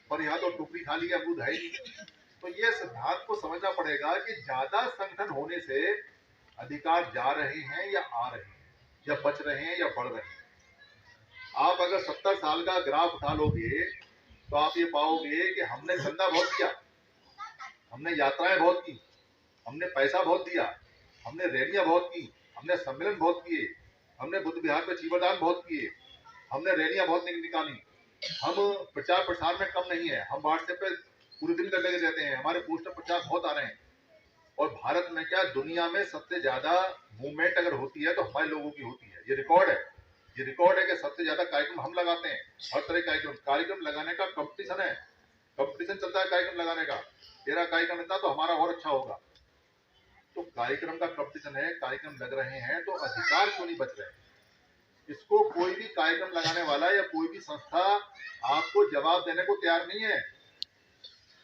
पर यहाँ तो टोकरी खाली अमरूद है ही। तो ये सिद्धांत को समझना पड़ेगा कि ज्यादा संगठन होने से अधिकार जा रहे हैं या आ रहे हैं, या बच रहे हैं या बढ़ रहे हैं। आप अगर 70 साल का ग्राफ उठा लोगे तो आप ये पाओगे कि हमने चंदा बहुत दिया, हमने यात्राएं बहुत की, हमने पैसा बहुत दिया, हमने रैलियां बहुत की, हमने सम्मेलन बहुत किए, हमने बुद्ध विहार में चीवरदान बहुत किए, हमने रैलियां बहुत निकाली। हम प्रचार प्रसार में कम नहीं है, हम व्हाट्सएप पे पूरे दिन कर लगे रहते हैं, हमारे पोस्टर प्रचार बहुत आ रहे हैं। और भारत में क्या, दुनिया में सबसे ज्यादा मूवमेंट अगर होती है तो हमारे लोगों की होती है। ये रिकॉर्ड है, ये रिकॉर्ड है कि सबसे ज्यादा कार्यक्रम हम लगाते हैं। हर तरह के कार्यक्रम लगाने का कंपटीशन है, कंपटीशन चलता है कार्यक्रम लगाने का। तेरा कार्यक्रम था तो हमारा और अच्छा होगा। तो कार्यक्रम का कंपटीशन है, कार्यक्रम लग रहे हैं, तो अधिकार क्यों नहीं बच रहे? इसको कोई भी कार्यक्रम लगाने वाला या कोई भी संस्था आपको जवाब देने को तैयार नहीं है।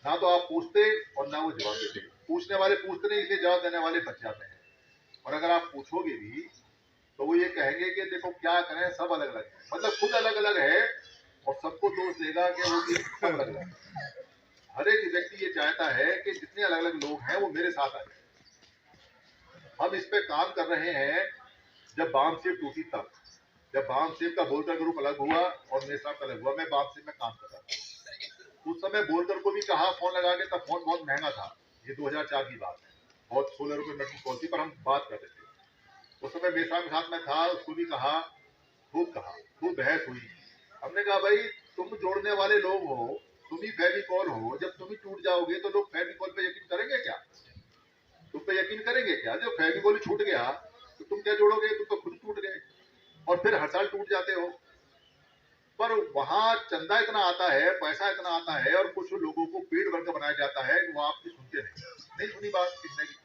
ना तो आप पूछते और ना वो जवाब देते। पूछने वाले पूछते नहीं, इसलिए जवाब देने वाले बच जाते हैं। और अगर आप पूछोगे भी तो वो ये कहेंगे कि देखो क्या करें, सब अलग अलग है। मतलब खुद अलग अलग है और सबको दोष देगा कि वो भी सब अलग अलग है। हर एक व्यक्ति ये चाहता है कि जितने अलग अलग लोग हैं वो मेरे साथ आ जाए। हम इस पे काम कर रहे हैं। जब बाम सेव टूटी तब, जब बाम सेव का बोलकर ग्रुप अलग हुआ और मेरे साथ अलग हुआ, मैं बाम सेव में काम कर रहा था। उस समय बोलकर को भी कहा फोन लगा के, तब फोन बहुत महंगा था, ये 2004 की बात है, बहुत 16 रुपए मिनट की कॉल थी, पर हम बात कर रहे थे। उस समय मेरे साथ में था, उसको भी कहा, खूब बहस हुई। हमने कहा भाई तुम जोड़ने वाले लोग हो, तुम ही फेविकॉल हो, जब तुम ही टूट जाओगे तो लोग फेविकॉल पे यकीन करेंगे क्या? तुम पे यकीन करेंगे क्या? जब फेविकॉल छूट गया तो तुम क्या जोड़ोगे? तुम तो खुद टूट गए और फिर हर साल टूट जाते हो। पर वहां चंदा इतना आता है, पैसा इतना आता है और कुछ लोगों को पेड़ वर्ग बनाया जाता है कि वो आपकी सुनते नहीं सुनी बात किसने की।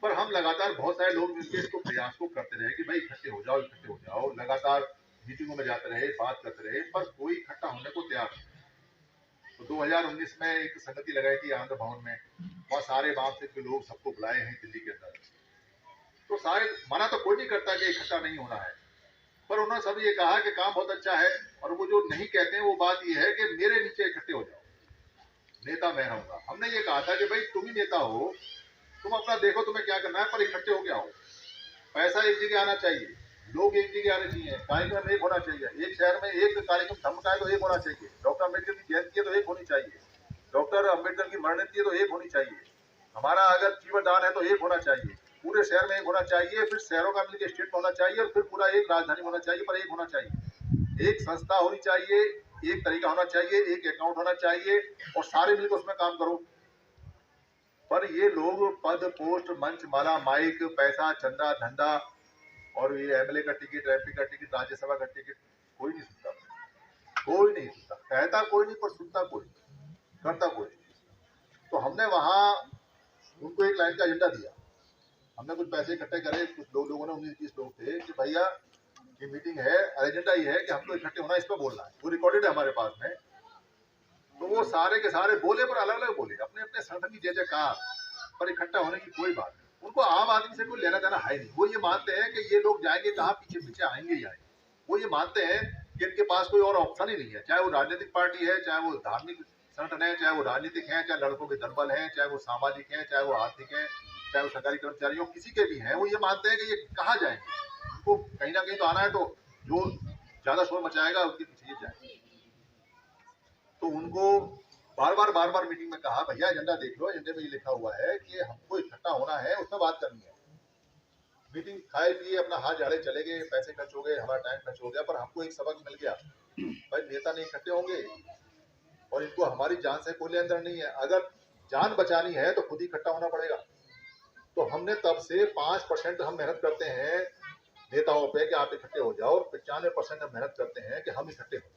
पर हम लगातार बहुत सारे लोग मिलकर इसको प्रयास को करते रहे कि भाई इकट्ठे हो जाओ, लगातार मीटिंगों में जाते रहे, बात करते रहे, पर कोई इकट्ठा होने को तैयार नहीं। तो 2019 में एक संगति लगाई थी आंध्र भवन में, और सारे बाप से के लोग सबको बुलाए हैं दिल्ली के अंदर। तो सारे मना तो कोई नहीं करता कि इकट्ठा नहीं होना है, पर उन्होंने सब ये कहा कि काम बहुत अच्छा है। और वो जो नहीं कहते हैं वो बात ये है कि मेरे नीचे इकट्ठे हो जाओ, नेता मैं रहूंगा। हमने ये कहा था कि भाई तुम ही नेता हो, तुम अपना देखो तुम्हें क्या करना है, पर इकट्ठे हो गया हो। पैसा एक जगह आना चाहिए, लोग एक जगह आने चाहिए, कार्यक्रम एक होना चाहिए। एक शहर में एक कार्यक्रम धर्म का है तो एक होना चाहिए। डॉक्टर अम्बेडकर की जयंती है तो एक होनी चाहिए, डॉक्टर अम्बेडकर की मरणतिथि है तो एक होनी चाहिए, हमारा अगर जीवनदान है तो एक होना चाहिए, पूरे शहर में एक होना चाहिए, फिर शहरों का मिलकर स्टेट में होना चाहिए, और फिर पूरा एक राजधानी होना चाहिए, पर एक होना चाहिए। एक संस्था होनी चाहिए, एक तरीका होना चाहिए, एक अकाउंट होना चाहिए, और सारे मिलकर उसमें काम करो। पर ये लोग पद, पोस्ट, मंच, माला, माइक, पैसा, चंदा, धंधा, और ये एमएलए का टिकट, एमपी का टिकट, राज्यसभा का टिकट, कोई नहीं सुनता, कोई नहीं सुनता। कहता कोई नहीं पर सुनता कोई, करता कोई। तो हमने वहां उनको एक लाइन का एजेंडा दिया। हमने कुछ पैसे इकट्ठे करे, कुछ लोगों ने 19-20 लोग थे कि भैया ये मीटिंग है, एजेंडा ये है कि हमको इकट्ठे होना, इस पर बोलना है, वो रिकॉर्डेड है हमारे पास में। तो वो सारे के सारे बोले, पर अलग अलग बोले, अपने अपने संगठन की जय जयकार, पर इकट्ठा होने की कोई बात नहीं। उनको आम आदमी से कोई लेना देना है नहीं। वो ये मानते हैं कि ये लोग जाएंगे कहाँ, पीछे पीछे आएंगे ही आएंगे। वो ये मानते हैं कि इनके पास कोई और ऑप्शन ही नहीं है, चाहे वो राजनीतिक पार्टी है, चाहे वो धार्मिक संगठन है, चाहे वो राजनीतिक है, चाहे लड़कों के दलबल है, चाहे वो सामाजिक है, चाहे वो आर्थिक है, चाहे वो सरकारी कर्मचारी हो, किसी के भी हैं। वो ये मानते हैं कि ये कहाँ जाएंगे, उनको कहीं ना कहीं तो आना है, तो जो ज्यादा शोर मचाएगा उसके पीछे ये जाएंगे। तो उनको बार बार मीटिंग में कहा, भैया एजेंडा देख लो, एजेंडे में ये लिखा हुआ है कि हमको इकट्ठा होना है, उसमें बात करनी है। मीटिंग खाए पिए अपना हाथ झाड़े चले गए, पैसे खर्च हो गए, हमारा टाइम खर्च हो गया, पर हमको एक सबक मिल गया, भाई नेता नहीं इकट्ठे होंगे और इनको हमारी जान से कोई लेन देन नहीं है। अगर जान बचानी है तो खुद ही इकट्ठा होना पड़ेगा। तो हमने तब से 5% हम मेहनत करते हैं नेताओं पे कि आप इकट्ठे हो जाओ, और 95% हम मेहनत करते हैं कि हम इकट्ठे हो।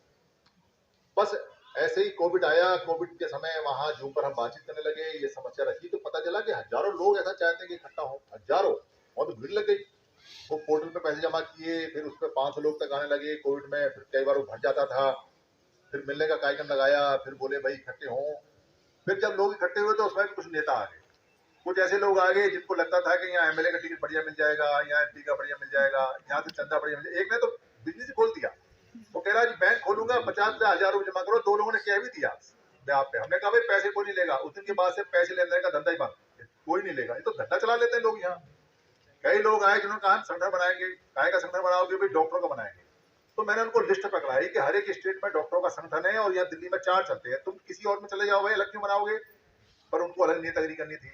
बस ऐसे ही कोविड आया, कोविड के समय वहां जूम पर हम बातचीत करने लगे, ये समस्या रखी, तो पता चला कि हजारों लोग ऐसा चाहते हैं कि इकट्ठा हो, हजारों, और तो भीड़ लग गई। वो पोर्टल पैसे जमा किए, फिर उस पर 500 लोग तक आने लगे कोविड में, फिर कई बार वो भर जाता था, फिर मिलने का कार्यक्रम लगाया, फिर बोले भाई इकट्ठे हों। फिर जब लोग इकट्ठे हुए तो उसमें भी कुछ नेता आ गए, कुछ ऐसे लोग आ गए जिनको लगता था कि यहाँ एमएलए का टिकट बढ़िया मिल जाएगा, यहाँ एमपी का बढ़िया मिल जाएगा, यहाँ से चंदा बढ़िया मिल जाएगा। एक ने तो बिजनेस खोल दिया, वो कह रहा है बैंक खोलूंगा, 50,000 रुपये जमा करो। 2 लोगों ने कह भी दिया आप पे। हमने कहा भाई पैसे कोई नहीं लेगा। उस दिन के बाद से पैसे लेने देने का धंधा ही बंद, कोई नहीं लेगा। ये तो धंधा चला लेते हैं लोग। यहाँ कई लोग आए जिन्होंने कहा संगठन बनाएंगे। काय का संगठन बनाओगे? भाई डॉक्टरों का बनाएंगे। तो मैंने उनको लिस्ट पकड़ाई कि हर एक स्टेट में डॉक्टरों का संगठन है और यहाँ दिल्ली में 4 चलते हैं, तुम किसी और में चले जाओ भाई, अलग क्यों बनाओगे? पर उनको अलग नेतागिरी करनी थी,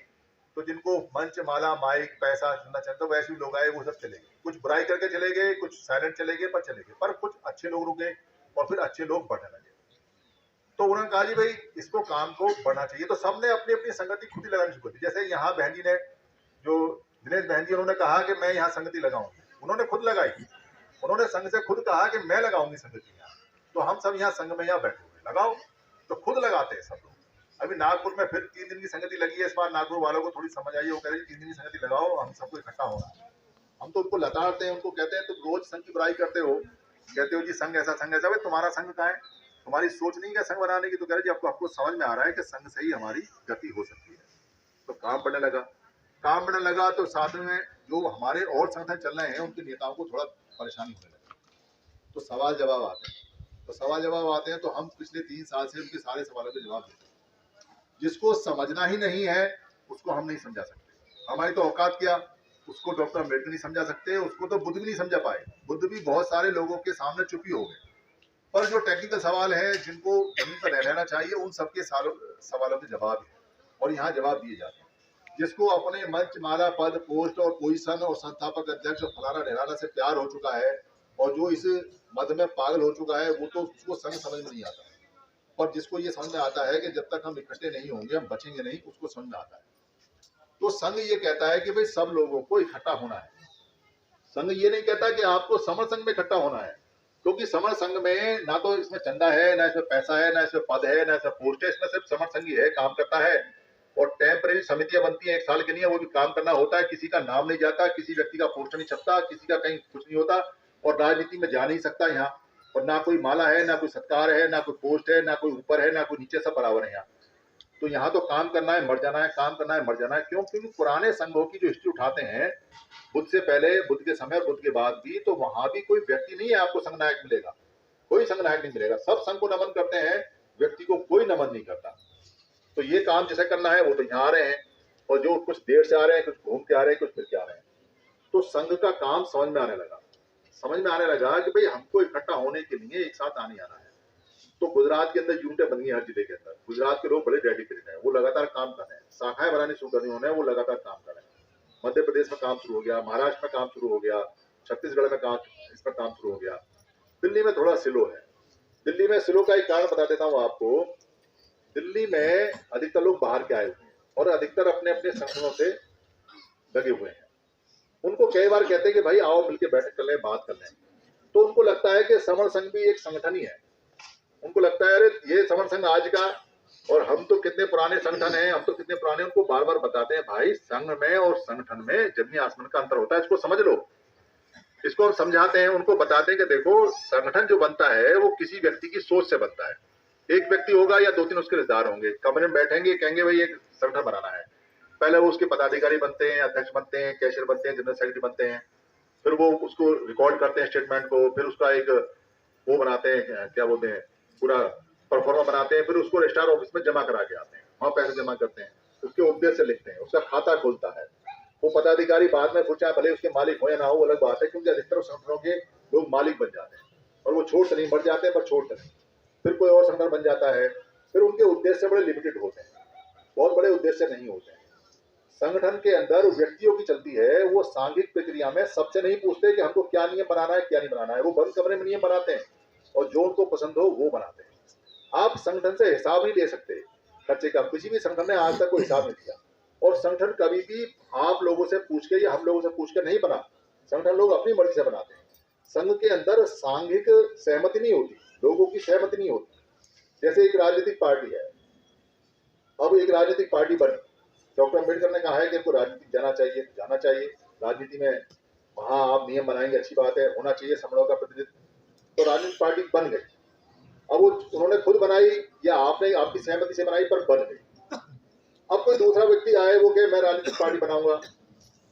तो जिनको मंच, माला, माइक, पैसा सुनना चाहते, तो वैसे लोग आए, वो सब चले गए। कुछ बुराई करके चले गए, कुछ साइलेंट चले गए, पर चले गए। पर कुछ अच्छे लोग रुके और फिर अच्छे लोग बढ़ने लगे। तो उन्होंने कहा जी भाई इसको काम को बढ़ना चाहिए। तो सबने अपनी अपनी संगति खुद ही लगानी शुरू कर दी। जैसे यहाँ बहन जी ने, जो दिनेश बहन जी, उन्होंने कहा कि मैं यहाँ संगति लगाऊंगी, उन्होंने खुद लगाई। उन्होंने संघ से खुद कहा कि मैं लगाऊंगी संगति यहाँ। तो हम सब यहाँ संघ में यहाँ बैठे हुए, लगाओ। तो खुद लगाते हैं सब लोग। अभी नागपुर में फिर 3 दिन की संगति लगी है। इस बार नागपुर वालों को थोड़ी समझ आई, वो कह रहे हैं 3 दिन की संगति लगाओ, हम सबको इकट्ठा होना है। हम तो उनको लताड़ते हैं, उनको कहते हैं तुम रोज संघ की बुराई करते हो, कहते हो जी संघ ऐसा संघ ऐसा। भाई तुम्हारा संघ कहाँ है? तुम्हारी सोच नहीं है संघ बनाने की। तो कह रहे जी आपको समझ में आ रहा है कि संघ से ही हमारी गति हो सकती है। तो काम बढ़ने लगा, काम बढ़ने लगा। तो साथ में जो हमारे और संगठन चल रहे हैं उनके नेताओं को थोड़ा परेशानी होने लगी। तो सवाल जवाब आते हैं, तो हम पिछले 3 साल से उनके सारे सवालों के जवाब देते हैं। जिसको समझना ही नहीं है उसको हम नहीं समझा सकते। हमारी तो औकात क्या, उसको डॉक्टर अम्बेडकर नहीं समझा सकते, उसको तो बुद्ध भी नहीं समझा पाए। बुद्ध भी बहुत सारे लोगों के सामने चुप ही हो गए। पर जो टेक्निकल सवाल है, जिनको जमीन पर रह लेना चाहिए, उन सबके सवालों के जवाब है और यहाँ जवाब दिए जाते हैं। जिसको अपने मंच, माला, पद, पोस्ट और पोजीशन और संस्थापक अध्यक्ष और फलाना ढेराना से प्यार हो चुका है और जो इस मद में पागल हो चुका है, वो तो उसको संघ समझ में नहीं आता। और जिसको ये समझ में आता है कि जब तक हम इकट्ठे नहीं होंगे हम बचेंगे नहीं, उसको समझ में आता है। तो संघ ये कहता है कि भाई सब लोगों को इकट्ठा होना है। संघ ये नहीं कहता कि आपको समर संघ में इकट्ठा होना है, क्योंकि समर संघ में ना तो इसमें चंदा है, ना इसमें पैसा है, ना इसमें पद है, ना इसमें पोस्ट है। इसमें सिर्फ समर संघ ही है, काम करता है। और टेम्परेरी समितियां बनती हैं, 1 साल के लिए, वो भी काम करना होता है। किसी का नाम नहीं जाता, किसी व्यक्ति का पोस्ट नहीं छपता, किसी का कहीं कुछ नहीं होता और राजनीति में जा नहीं सकता यहाँ। और ना कोई माला है, ना कोई सत्कार है, ना कोई पोस्ट है, ना कोई ऊपर है, ना कोई नीचे, सब बराबर है यहाँ। तो यहाँ तो काम करना है, मर जाना है, काम करना है, मर जाना है। क्यों? क्योंकि पुराने संघों की जो हिस्ट्री उठाते हैं, बुद्ध से पहले, बुद्ध के समय और बुद्ध के बाद भी, तो वहां भी कोई व्यक्ति नहीं है आपको संघ नायक मिलेगा, कोई संघ नायक नहीं मिलेगा। सब संघ को नमन करते हैं, व्यक्ति को कोई नमन नहीं करता। तो ये काम जैसे करना है, वो तो यहाँ आ रहे हैं और जो कुछ देर से आ रहे हैं, कुछ घूम के आ रहे हैं, कुछ फिर के आ रहे हैं। तो संघ का काम समझ में आने लगा कि भाई हमको इकट्ठा होने के लिए एक साथ आने आना है। तो गुजरात के अंदर यूनिटें बन गई हर जिले के अंदर। गुजरात के लोग बड़े डेडिकेटेड हैं, वो लगातार काम कर रहे हैं, शाखाएं बनानी शुरू करनी उन्होंने, वो लगातार काम कर रहे हैं। मध्य प्रदेश में काम शुरू हो गया, महाराष्ट्र में काम शुरू हो गया, छत्तीसगढ़ में इस पर काम शुरू हो गया। दिल्ली में थोड़ा स्लो है। दिल्ली में स्लो का एक कारण बता देता हूँ आपको। दिल्ली में अधिकतर लोग बाहर के आए हुए हैं और अधिकतर अपने अपने संगठनों से लगे हुए हैं। उनको कई बार कहते हैं कि भाई आओ मिलकर बैठक कर लें, बात कर लें। तो उनको लगता है कि समर संघ भी एक संगठन ही है। उनको लगता है अरे ये समर संघ आज का, और हम तो कितने पुराने संगठन हैं, हम तो कितने पुराने। उनको बार बार बताते हैं भाई संघ में और संगठन में जमीन आसमान का अंतर होता है, इसको समझ लो। इसको हम समझाते हैं, उनको बताते हैं कि देखो संगठन जो बनता है वो किसी व्यक्ति की सोच से बनता है। एक व्यक्ति होगा या 2-3 उसके रिश्तेदार होंगे, कमरे में बैठेंगे, कहेंगे भाई एक संगठन बनाना है। पहले वो उसके पदाधिकारी बनते हैं, अध्यक्ष बनते हैं, कैशियर बनते हैं, जनरल सेक्रेटरी बनते हैं। फिर वो उसको रिकॉर्ड करते हैं स्टेटमेंट को, फिर उसका एक वो बनाते हैं, क्या बोलते हैं, पूरा परफॉर्मा बनाते हैं। फिर उसको रजिस्ट्रार ऑफिस में जमा करा के आते हैं, वहाँ पैसे जमा करते हैं, उसके उद्देश्य लिखते हैं, उसका खाता खुलता है। वो पदाधिकारी बाद में चाहे भले उसके मालिक हो या ना हो, अलग बात है, क्योंकि अधिकतर संगठनों के लोग मालिक बन जाते हैं और वो छोड़ते नहीं, मर जाते हैं पर छोड़ते नहीं। फिर कोई और संगठन बन जाता है। फिर उनके उद्देश्य बड़े लिमिटेड होते हैं, बहुत बड़े उद्देश्य नहीं होते हैं। संगठन के अंदर व्यक्तियों की चलती है, वो सांघिक प्रक्रिया में सबसे नहीं पूछते कि हमको क्या नियम बनाना है, क्या नहीं बनाना है। वो बंद कमरे में नियम बनाते हैं और जो उनको पसंद हो वो बनाते हैं। आप संगठन से हिसाब नहीं ले सकते खर्चे का। किसी भी संगठन ने आज तक कोई हिसाब नहीं दिया और संगठन कभी भी आप लोगों से पूछ के या हम लोगों से पूछ के नहीं बना। संगठन लोग अपनी मर्जी से बनाते हैं। संघ के अंदर सांघिक सहमति नहीं होती, लोगों की सहमति नहीं होती। जैसे एक राजनीतिक पार्टी है, अब एक राजनीतिक पार्टी बनी, डॉक्टर अम्बेडकर ने कहा है कि इनको राजनीति जाना चाहिए, जाना चाहिए। राजनीति में हाँ आप नियम बनाएंगे, अच्छी बात है, होना चाहिए समूहों का प्रतिनिधित्व, तो राजनीतिक पार्टी बन गई। अब वो उन्होंने खुद बनाई या आपने आपकी सहमति से बनाई, पर बन गई। अब कोई दूसरा व्यक्ति आए वो कहे मैं राजनीतिक पार्टी बनाऊंगा,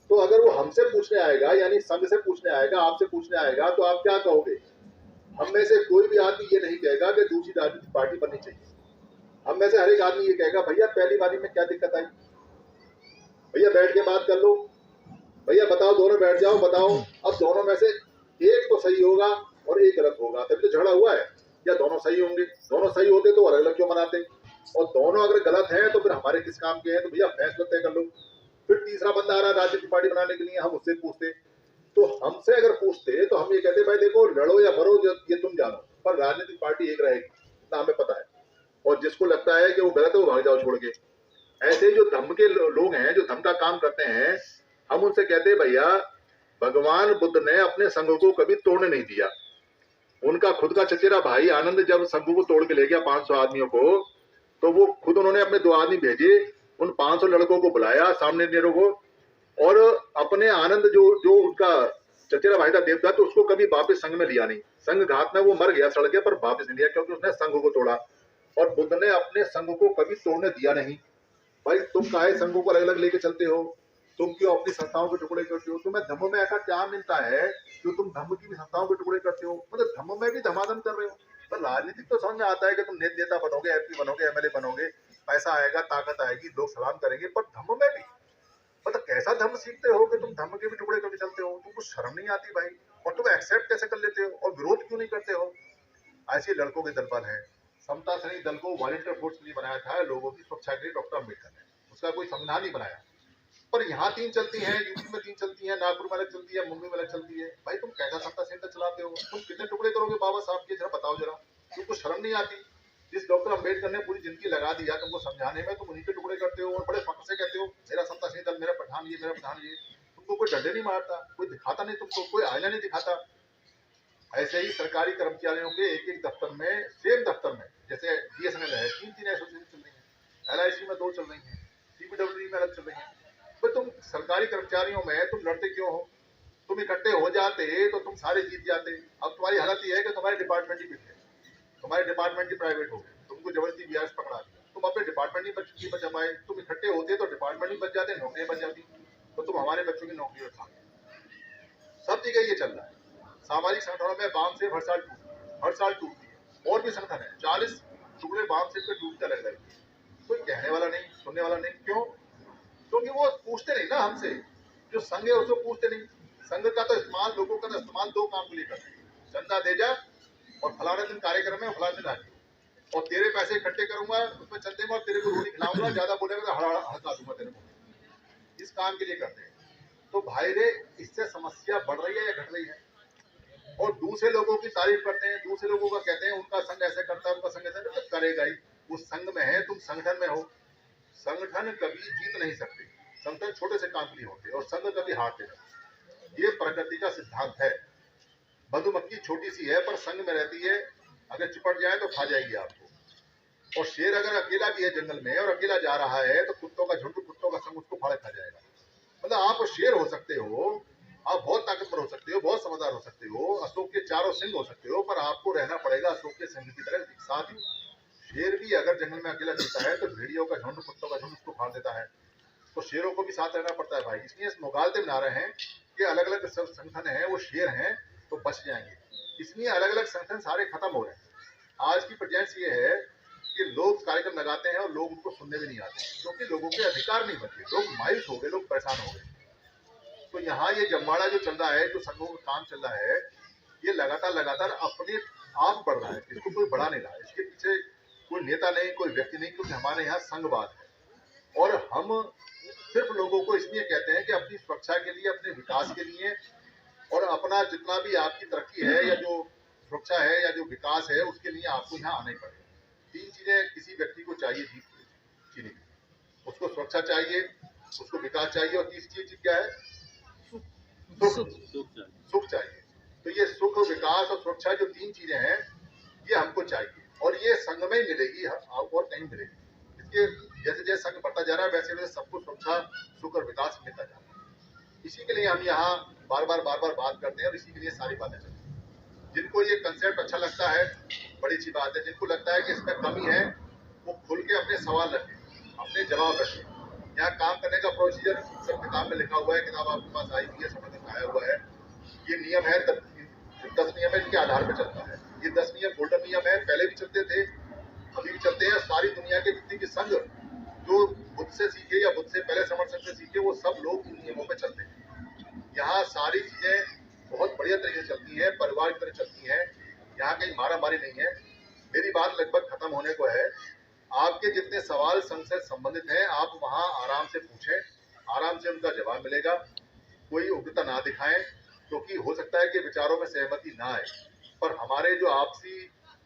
तो अगर वो हमसे पूछने आएगा, यानी संघ से पूछने आएगा, आपसे पूछने आएगा, तो आप क्या कहोगे? हम में से कोई भी आदमी ये नहीं कहेगा कि दूसरी राजनीतिक पार्टी बननी चाहिए। हम में से हर एक आदमी ये कहेगा भैया पहली बारी में क्या दिक्कत आई, भैया बैठ के बात कर लो, भैया बताओ, दोनों बैठ जाओ, बताओ। अब दोनों में से एक तो सही होगा और एक गलत होगा, तभी तो झगड़ा हुआ है। या दोनों सही होंगे? दोनों सही होते तो अलग अलग क्यों बनाते? और दोनों अगर गलत हैं तो फिर हमारे किस काम के हैं? तो भैया फैसला तय कर लो। फिर तीसरा बंदा आ रहा है राजनीतिक पार्टी बनाने के लिए, हम उससे पूछते, तो हमसे अगर पूछते तो हम ये कहते भाई देखो लड़ो या मरो ये तुम जानो, पर राजनीतिक पार्टी एक रहेगी, इतना हमें पता है। और जिसको लगता है कि वो गलत है वो भाग जाओ छोड़ के। ऐसे जो धम्म के लोग हैं, जो धम्म का काम करते हैं, हम उनसे कहते हैं भैया भगवान बुद्ध ने अपने संघ को कभी तोड़ने नहीं दिया। उनका खुद का चचेरा भाई आनंद जब संघ को तोड़ के ले गया 500 आदमियों को, तो वो खुद उन्होंने अपने 2 आदमी भेजे, उन 500 लड़कों को बुलाया सामने नेहरू को, और अपने आनंद जो जो उनका चचेरा भाई था देवदत्त, तो उसको कभी वापस संघ में लिया नहीं। संघ घात में वो मर गया सड़ के, पर वापस नहीं लिया क्योंकि उसने संघ को तोड़ा। और बुद्ध ने अपने संघ को कभी तोड़ने दिया नहीं। भाई तुम काहे संघों को अलग अलग लेके चलते हो? तुम क्यों अपनी संस्थाओं के टुकड़े करते हो? तुम्हें धम्म में ऐसा क्या मिलता है जो तुम धम्म की भी संस्थाओं के टुकड़े करते हो? मतलब धम्म में भी धमाधम कर रहे हो। पर राजनीतिक तो समझ में आता है कि तुम नेता बनोगे, एमपी बनोगे, एमएलए बनोगे, पैसा आएगा, ताकत आएगी, लोग सलाम करेंगे, पर धम्म में भी मतलब कैसा धम्म सीखते हो कि तुम धम्म के भी टुकड़े करके चलते हो? तुमको शर्म नहीं आती भाई? और तुम एक्सेप्ट कैसे कर लेते हो और विरोध क्यों नहीं करते हो? ऐसे लड़कों के दल पर है। समता सैनिक दल को वॉलंटियर फोर्स के लिए बनाया था, लोगों की सुरक्षा के लिए डॉक्टर अम्बेडकर ने, उसका कोई संविधान नहीं बनाया। पर यहाँ 3 चलती हैं, यूपी में 3 चलती हैं, नागपुर में अलग चलती है, मुंबई में अलग चलती है। भाई तुम कैसा सत्ता सेंटर चलाते हो? तुम कितने टुकड़े करोगे बाबा साहब के? जरा बताओ जरा, तुमको शर्म नहीं आती? जिस डॉक्टर अम्बेडकर ने पूरी जिंदगी लगा दिया तुमको समझाने में, तुम उन्हीं के टुकड़े करते हो और बड़े फख्र से कहते हो मेरा सत्ता सैनिक दल, मेरा प्रधान ये, मेरा प्रधान ये। तुमको कोई डंडे नहीं मारता, कोई दिखाता नहीं, तुमको कोई आईना नहीं दिखाता। ऐसे ही सरकारी कर्मचारियों के एक एक दफ्तर में, सेम दफ्तर में, जैसे बीएसएनएल है, 3 एसोसिएशन चल रही है, एलआईसी में 2 चल रही है, सीपीडब्ल्यूडी में अलग चल रही है। तो तुम सरकारी कर्मचारियों में तुम लड़ते क्यों हो? तुम इकट्ठे हो जाते तो तुम सारे जीत जाते। अब तुम्हारी हालत यह है कि तुम्हारे डिपार्टमेंट ही बिक गए, तुम्हारे डिपार्टमेंट ही प्राइवेट हो गए, तुमको जबरदस्ती बीआरएस पकड़ा दिया, तुम अपने डिपार्टमेंट ही बचा पाए। तुम इकट्ठे होते तो डिपार्टमेंट ही बच जाते, नौकरियां बच जाती, तो तुम हमारे बच्चों की नौकरी उठा। सब जगह ये चल रहा है। सामाजिक संगठनों में बाम सेब हर साल टूटती है। और भी संगठन है, 40 टुकड़े बाम सेब पे टूटते अलग अलग। कोई कहने वाला नहीं, सुनने वाला नहीं। क्यों? क्योंकि वो पूछते नहीं ना हमसे। जो संघ है उसको पूछते नहीं। संघ का तो इस्तेमाल, लोगों का तो इस्तेमाल 2 काम के लिए करते हैं, चंदा दे जा और फलाने दिन कार्यक्रम है, फलाने दिन आ जाओ, और तेरे पैसे इकट्ठे करूंगा उसमें चंदे में और तेरे को रोटी खिलाऊंगा, ज्यादा बोलेगा तो हड़का दूंगा तेरे को। इस काम के लिए करते हैं। तो भाई रे, इससे समस्या बढ़ रही है या घट रही है? और दूसरे लोगों की तारीफ करते हैं, दूसरे लोगों का कहते हैं उनका संघ ऐसे करता है, उनका संघ ऐसे तो करेगा ही। वो संघ में है, तुम संगठन में हो। संगठन कभी जीत नहीं सकते, संगठन छोटे से काम के लिए होते हैं, और संघ कभी हारते नहीं। ये प्रकृति का सिद्धांत है। मधुमक्खी छोटी सी है पर संघ में रहती है, अगर चिपट जाए तो खा जाएगी आपको। और शेर अगर अकेला भी है जंगल में और अकेला जा रहा है तो कुत्तों का झुंड, कुत्तों का संग उसको फाड़ खा जाएगा। मतलब आप शेर हो सकते हो, आप बहुत ताकतवर हो सकते हो, बहुत समझदार हो सकते हो, अशोक के 4 सिंह हो सकते हो, पर आपको रहना पड़ेगा अशोक के सिंह की तरह साथ ही। शेर भी अगर जंगल में अकेला चलता है तो भेड़ियों का झुंड, कुत्तों का झुंड उसको फाड़ देता है। तो शेरों को भी साथ रहना पड़ता है भाई। इसलिए इस मुगालते बना रहे हैं कि अलग अलग संगठन है वो शेर हैं तो बच जाएंगे, इसलिए अलग अलग संगठन सारे खत्म हो रहे हैं। आज की प्रेजेंस ये है कि लोग कार्यक्रम लगाते हैं और लोग उनको सुनने भी नहीं आते, क्योंकि लोगों के अधिकार नहीं बचे, लोग मायूस हो गए, लोग परेशान हो गए। तो यहाँ ये जमवाड़ा जो चल रहा है, जो संघों का काम चल रहा है, ये लगातार अपने आप बढ़ रहा है, इसको कोई बढ़ा नहीं रहा है। इसके पीछे कोई नेता नहीं, कोई व्यक्ति नहीं, क्योंकि हमारे यहाँ संघवाद है। और हम सिर्फ लोगों को इसलिए कहते हैं कि अपनी सुरक्षा के लिए, अपने विकास के लिए, और अपना जितना भी आपकी तरक्की है या जो सुरक्षा है या जो विकास है, उसके लिए आपको यहाँ आना ही पड़ेगा। 3 चीजें किसी व्यक्ति को चाहिए जीने की, उसको सुरक्षा चाहिए, उसको विकास चाहिए, और तीसरी चीज क्या है? सुख चाहिए। तो ये सुख, विकास और सुरक्षा जो 3 चीजें हैं, ये हमको चाहिए, और ये संघ में ही मिलेगी, और कहीं मिलेगी। इसके जैसे जैसे संघ बढ़ता जा रहा है, वैसे वैसे सबको सुरक्षा, सुख और विकास मिलता जा रहा है। इसी के लिए हम यहाँ बार बार बात करते हैं और इसी के लिए सारी बातें चलती हैं। जिनको ये कंसेप्ट अच्छा लगता है बड़ी अच्छी बात है, जिनको लगता है कि इसमें कमी है वो खुल के अपने सवाल रखें, अपने जवाब रखें। यहाँ काम करने का प्रोसीजर सब किताब में लिखा हुआ है, किताब आपके पास आई हुई है, समय तक आया हुआ है। ये नियम है, 10 नियम है, इनके आधार पर चलता है। ये 10 नियम गोल्डन नियम है, पहले भी चलते थे, अभी भी चलते हैं। सारी दुनिया के जितनी भी संघ जो बुद्ध से सीखे या बुद्ध से पहले समर्थन से सीखे, वो सब लोग इन नियमों पे चलते हैं। यहाँ सारी चीजें बहुत बढ़िया तरीके से चलती हैं, परिवार की तरह चलती हैं। यहाँ कहीं मारा मारी नहीं है। मेरी बात लगभग खत्म होने को है। आपके जितने सवाल संघ से संबंधित हैं, आप वहाँ आराम से पूछें, आराम से उनका जवाब मिलेगा। कोई उग्रता ना दिखाएं, क्योंकि हो सकता है कि विचारों में सहमति ना आए, पर हमारे जो आपसी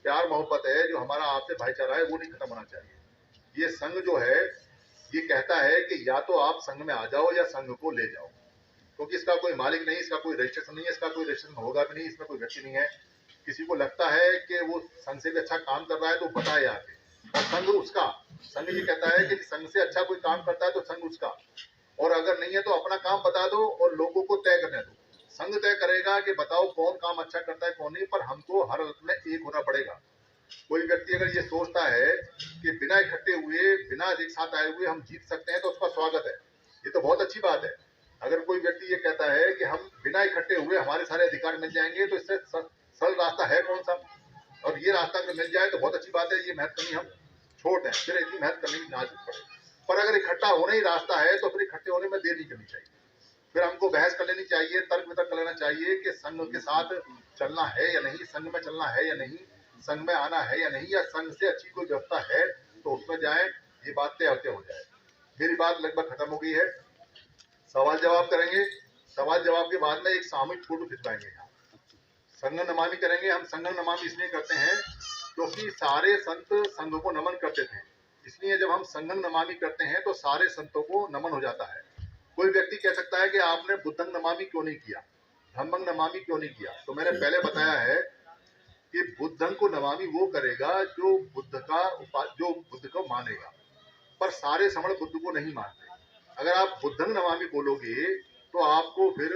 प्यार मोहब्बत है, जो हमारा आपसे भाईचारा है, वो नहीं खत्म होना चाहिए। ये संघ जो है ये कहता है कि या तो आप संघ में आ जाओ या संघ को ले जाओ, क्योंकि इसका कोई मालिक नहीं, इसका कोई रजिस्ट्रेशन नहीं है, इसका कोई रजिस्ट्रेशन होगा भी नहीं, इसमें कोई व्यक्ति नहीं है। किसी को लगता है कि वो संघ से भी अच्छा काम कर रहा है तो बताए आके, और संघ उसका, संघ ये कहता है कि संघ से अच्छा कोई काम करता है तो संघ उसका, और अगर नहीं है तो अपना काम बता दो और लोगों को तय करने दो। संघ तय करेगा कि बताओ कौन काम अच्छा करता है कौन नहीं, पर हमको हर हालत में एक होना पड़ेगा। कोई व्यक्ति अगर ये सोचता है कि बिना इकट्ठे हुए, बिना एक साथ आए हुए हम जीत सकते हैं तो उसका स्वागत है, ये तो बहुत अच्छी बात है। अगर कोई व्यक्ति ये कहता है कि हम बिना इकट्ठे हुए हमारे सारे अधिकार मिल जाएंगे, तो इससे सरल रास्ता है कौन सा? और ये रास्ता अगर मिल जाए तो बहुत अच्छी बात है, ये मेहनत करनी हम छोड़ दें, फिर इतनी मेहनत करने की जरूरत पड़े। पर अगर इकट्ठा होना ही रास्ता है तो फिर इकट्ठे होने में देर नहीं करनी चाहिए। फिर हमको बहस कर लेनी चाहिए, तर्क वितर्क कर लेना चाहिए कि संघ के साथ चलना है या नहीं, संघ में चलना है या नहीं, संघ में आना है या नहीं, या संघ से अच्छी कोई व्यवस्था है तो उसमें जाए। ये बात तय हो जाए। मेरी बात लगभग खत्म हो गई है। सवाल जवाब करेंगे, सवाल जवाब के बाद में एक सामूहिक फोटो खिंचवाएंगे। यहाँ संघ नमामि करेंगे। हम संघ नमामि इसलिए करते हैं क्योंकि सारे संत संघ को नमन करते थे, इसलिए जब हम संघ नमामि करते हैं तो सारे संतों को नमन हो जाता है। कोई व्यक्ति कह सकता है कि आपने बुद्धंग नमामि क्यों नहीं किया, धम्मंग नमामि क्यों नहीं किया? तो मैंने पहले बताया है कि बुद्धंग को नमामि वो करेगा जो बुद्ध को मानेगा, पर सारे श्रमण बुद्ध को नहीं मानते। अगर आप बुद्धंग नमामि बोलोगे तो आपको फिर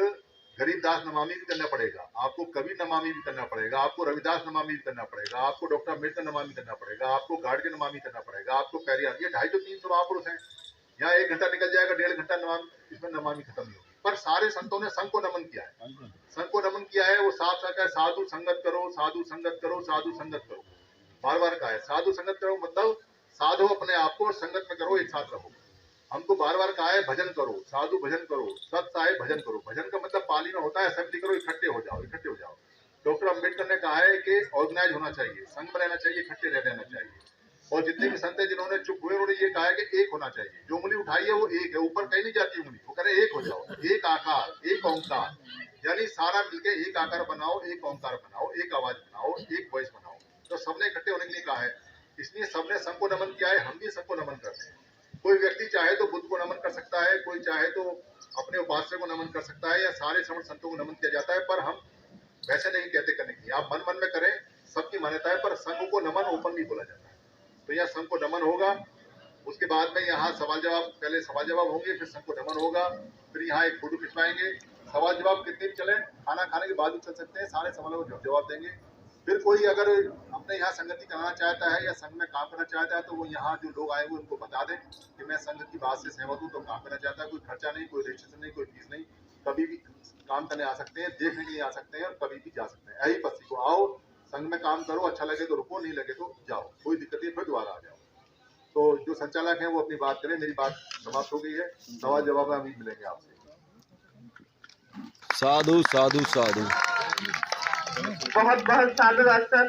गरीबदास नमामि भी करना पड़ेगा, आपको कबीर नमामि भी करना पड़ेगा, आपको रविदास नमामि भी करना पड़ेगा, आपको डॉक्टर अम्बेडकर नमामि करना पड़ेगा, आपको गाडगे नमामि करना पड़ेगा, आपको पेरियार। ये 250-300 महापुरुष हैं। यहाँ 1 घंटा निकल जाएगा, 1.5 घंटा नमामि, इसमें नमामि खत्म नहीं होगी। पर सारे संतों ने संघ को नमन किया है, संघ को नमन किया है। वो साफ साफ है, साधु संगत करो, साधु संगत करो, साधु संगत करो, बार बार कहा है। साधु संगत करो मतलब साधो अपने आप को और संगत में करो, एक साथ रहो। हमको बार बार कहा है भजन करो, साधु भजन करो, सत साहेब भजन करो। भजन का मतलब पाली में होता है असेंबली करो, इकट्ठे हो जाओ, इकट्ठे हो जाओ। डॉक्टर अम्बेडकर ने कहा है कि ऑर्गेनाइज होना चाहिए, संघ में रहना चाहिए, इकट्ठे रहना चाहिए। और जितने भी संत हैं जिन्होंने चुप हुए, उन्होंने ये कहा है कि एक होना चाहिए। जो उंगली उठाई है वो एक है, ऊपर कहीं नहीं जाती उंगली। वो कह रहे एक हो जाओ, एक आकार, एक ओंकार, यानी सारा मिलकर एक आकार बनाओ, एक ओंकार बनाओ, एक आवाज बनाओ, एक वॉइस बनाओ। तो सबने इकट्ठे होने के लिए कहा है, इसलिए सबने संघ को नमन किया है, हम भी संघ को नमन करते हैं। कोई व्यक्ति चाहे तो बुद्ध को नमन कर सकता है, कोई चाहे तो अपने उपास्य को नमन कर सकता है, या सारे श्रमण संतों को नमन किया जाता है। पर हम वैसे नहीं कहते करने की, आप मन मन में करें, सबकी मान्यता है, पर संघ को नमन ओपन नहीं बोला जाता है। तो यहाँ संघ को नमन होगा, उसके बाद में यहाँ सवाल जवाब, पहले सवाल जवाब होंगे, फिर संघ को नमन होगा, फिर यहाँ एक फोटो खिंचवाएंगे। सवाल जवाब कितने भी चले, खाना खाने के बाद भी चल सकते हैं, सारे सवालों को जवाब देंगे। फिर कोई अगर अपने यहाँ संगति कराना चाहता है या संघ में काम करना चाहता है तो वो यहाँ जो लोग आए हुए उनको बता दें कि मैं संघ की बात से सहमत हूँ, तो काम करना चाहता है। कोई खर्चा नहीं, कोई रजिस्ट्रेशन नहीं, कोई फीस नहीं, कभी भी काम करने आ सकते हैं, देखने के लिए आ सकते हैं और कभी भी जा सकते हैं। यही पत्ती को आओ, संघ में काम करो, अच्छा लगे तो रुको, नहीं लगे तो जाओ, कोई दिक्कत नहीं, फिर दोबारा आ जाओ। तो जो संचालक है वो अपनी बात करें, मेरी बात समाप्त हो गई है। सवाल जवाब में अभी मिलेंगे आपसे। साधु साधु साधु। बहुत बहुत साधुवाद सर।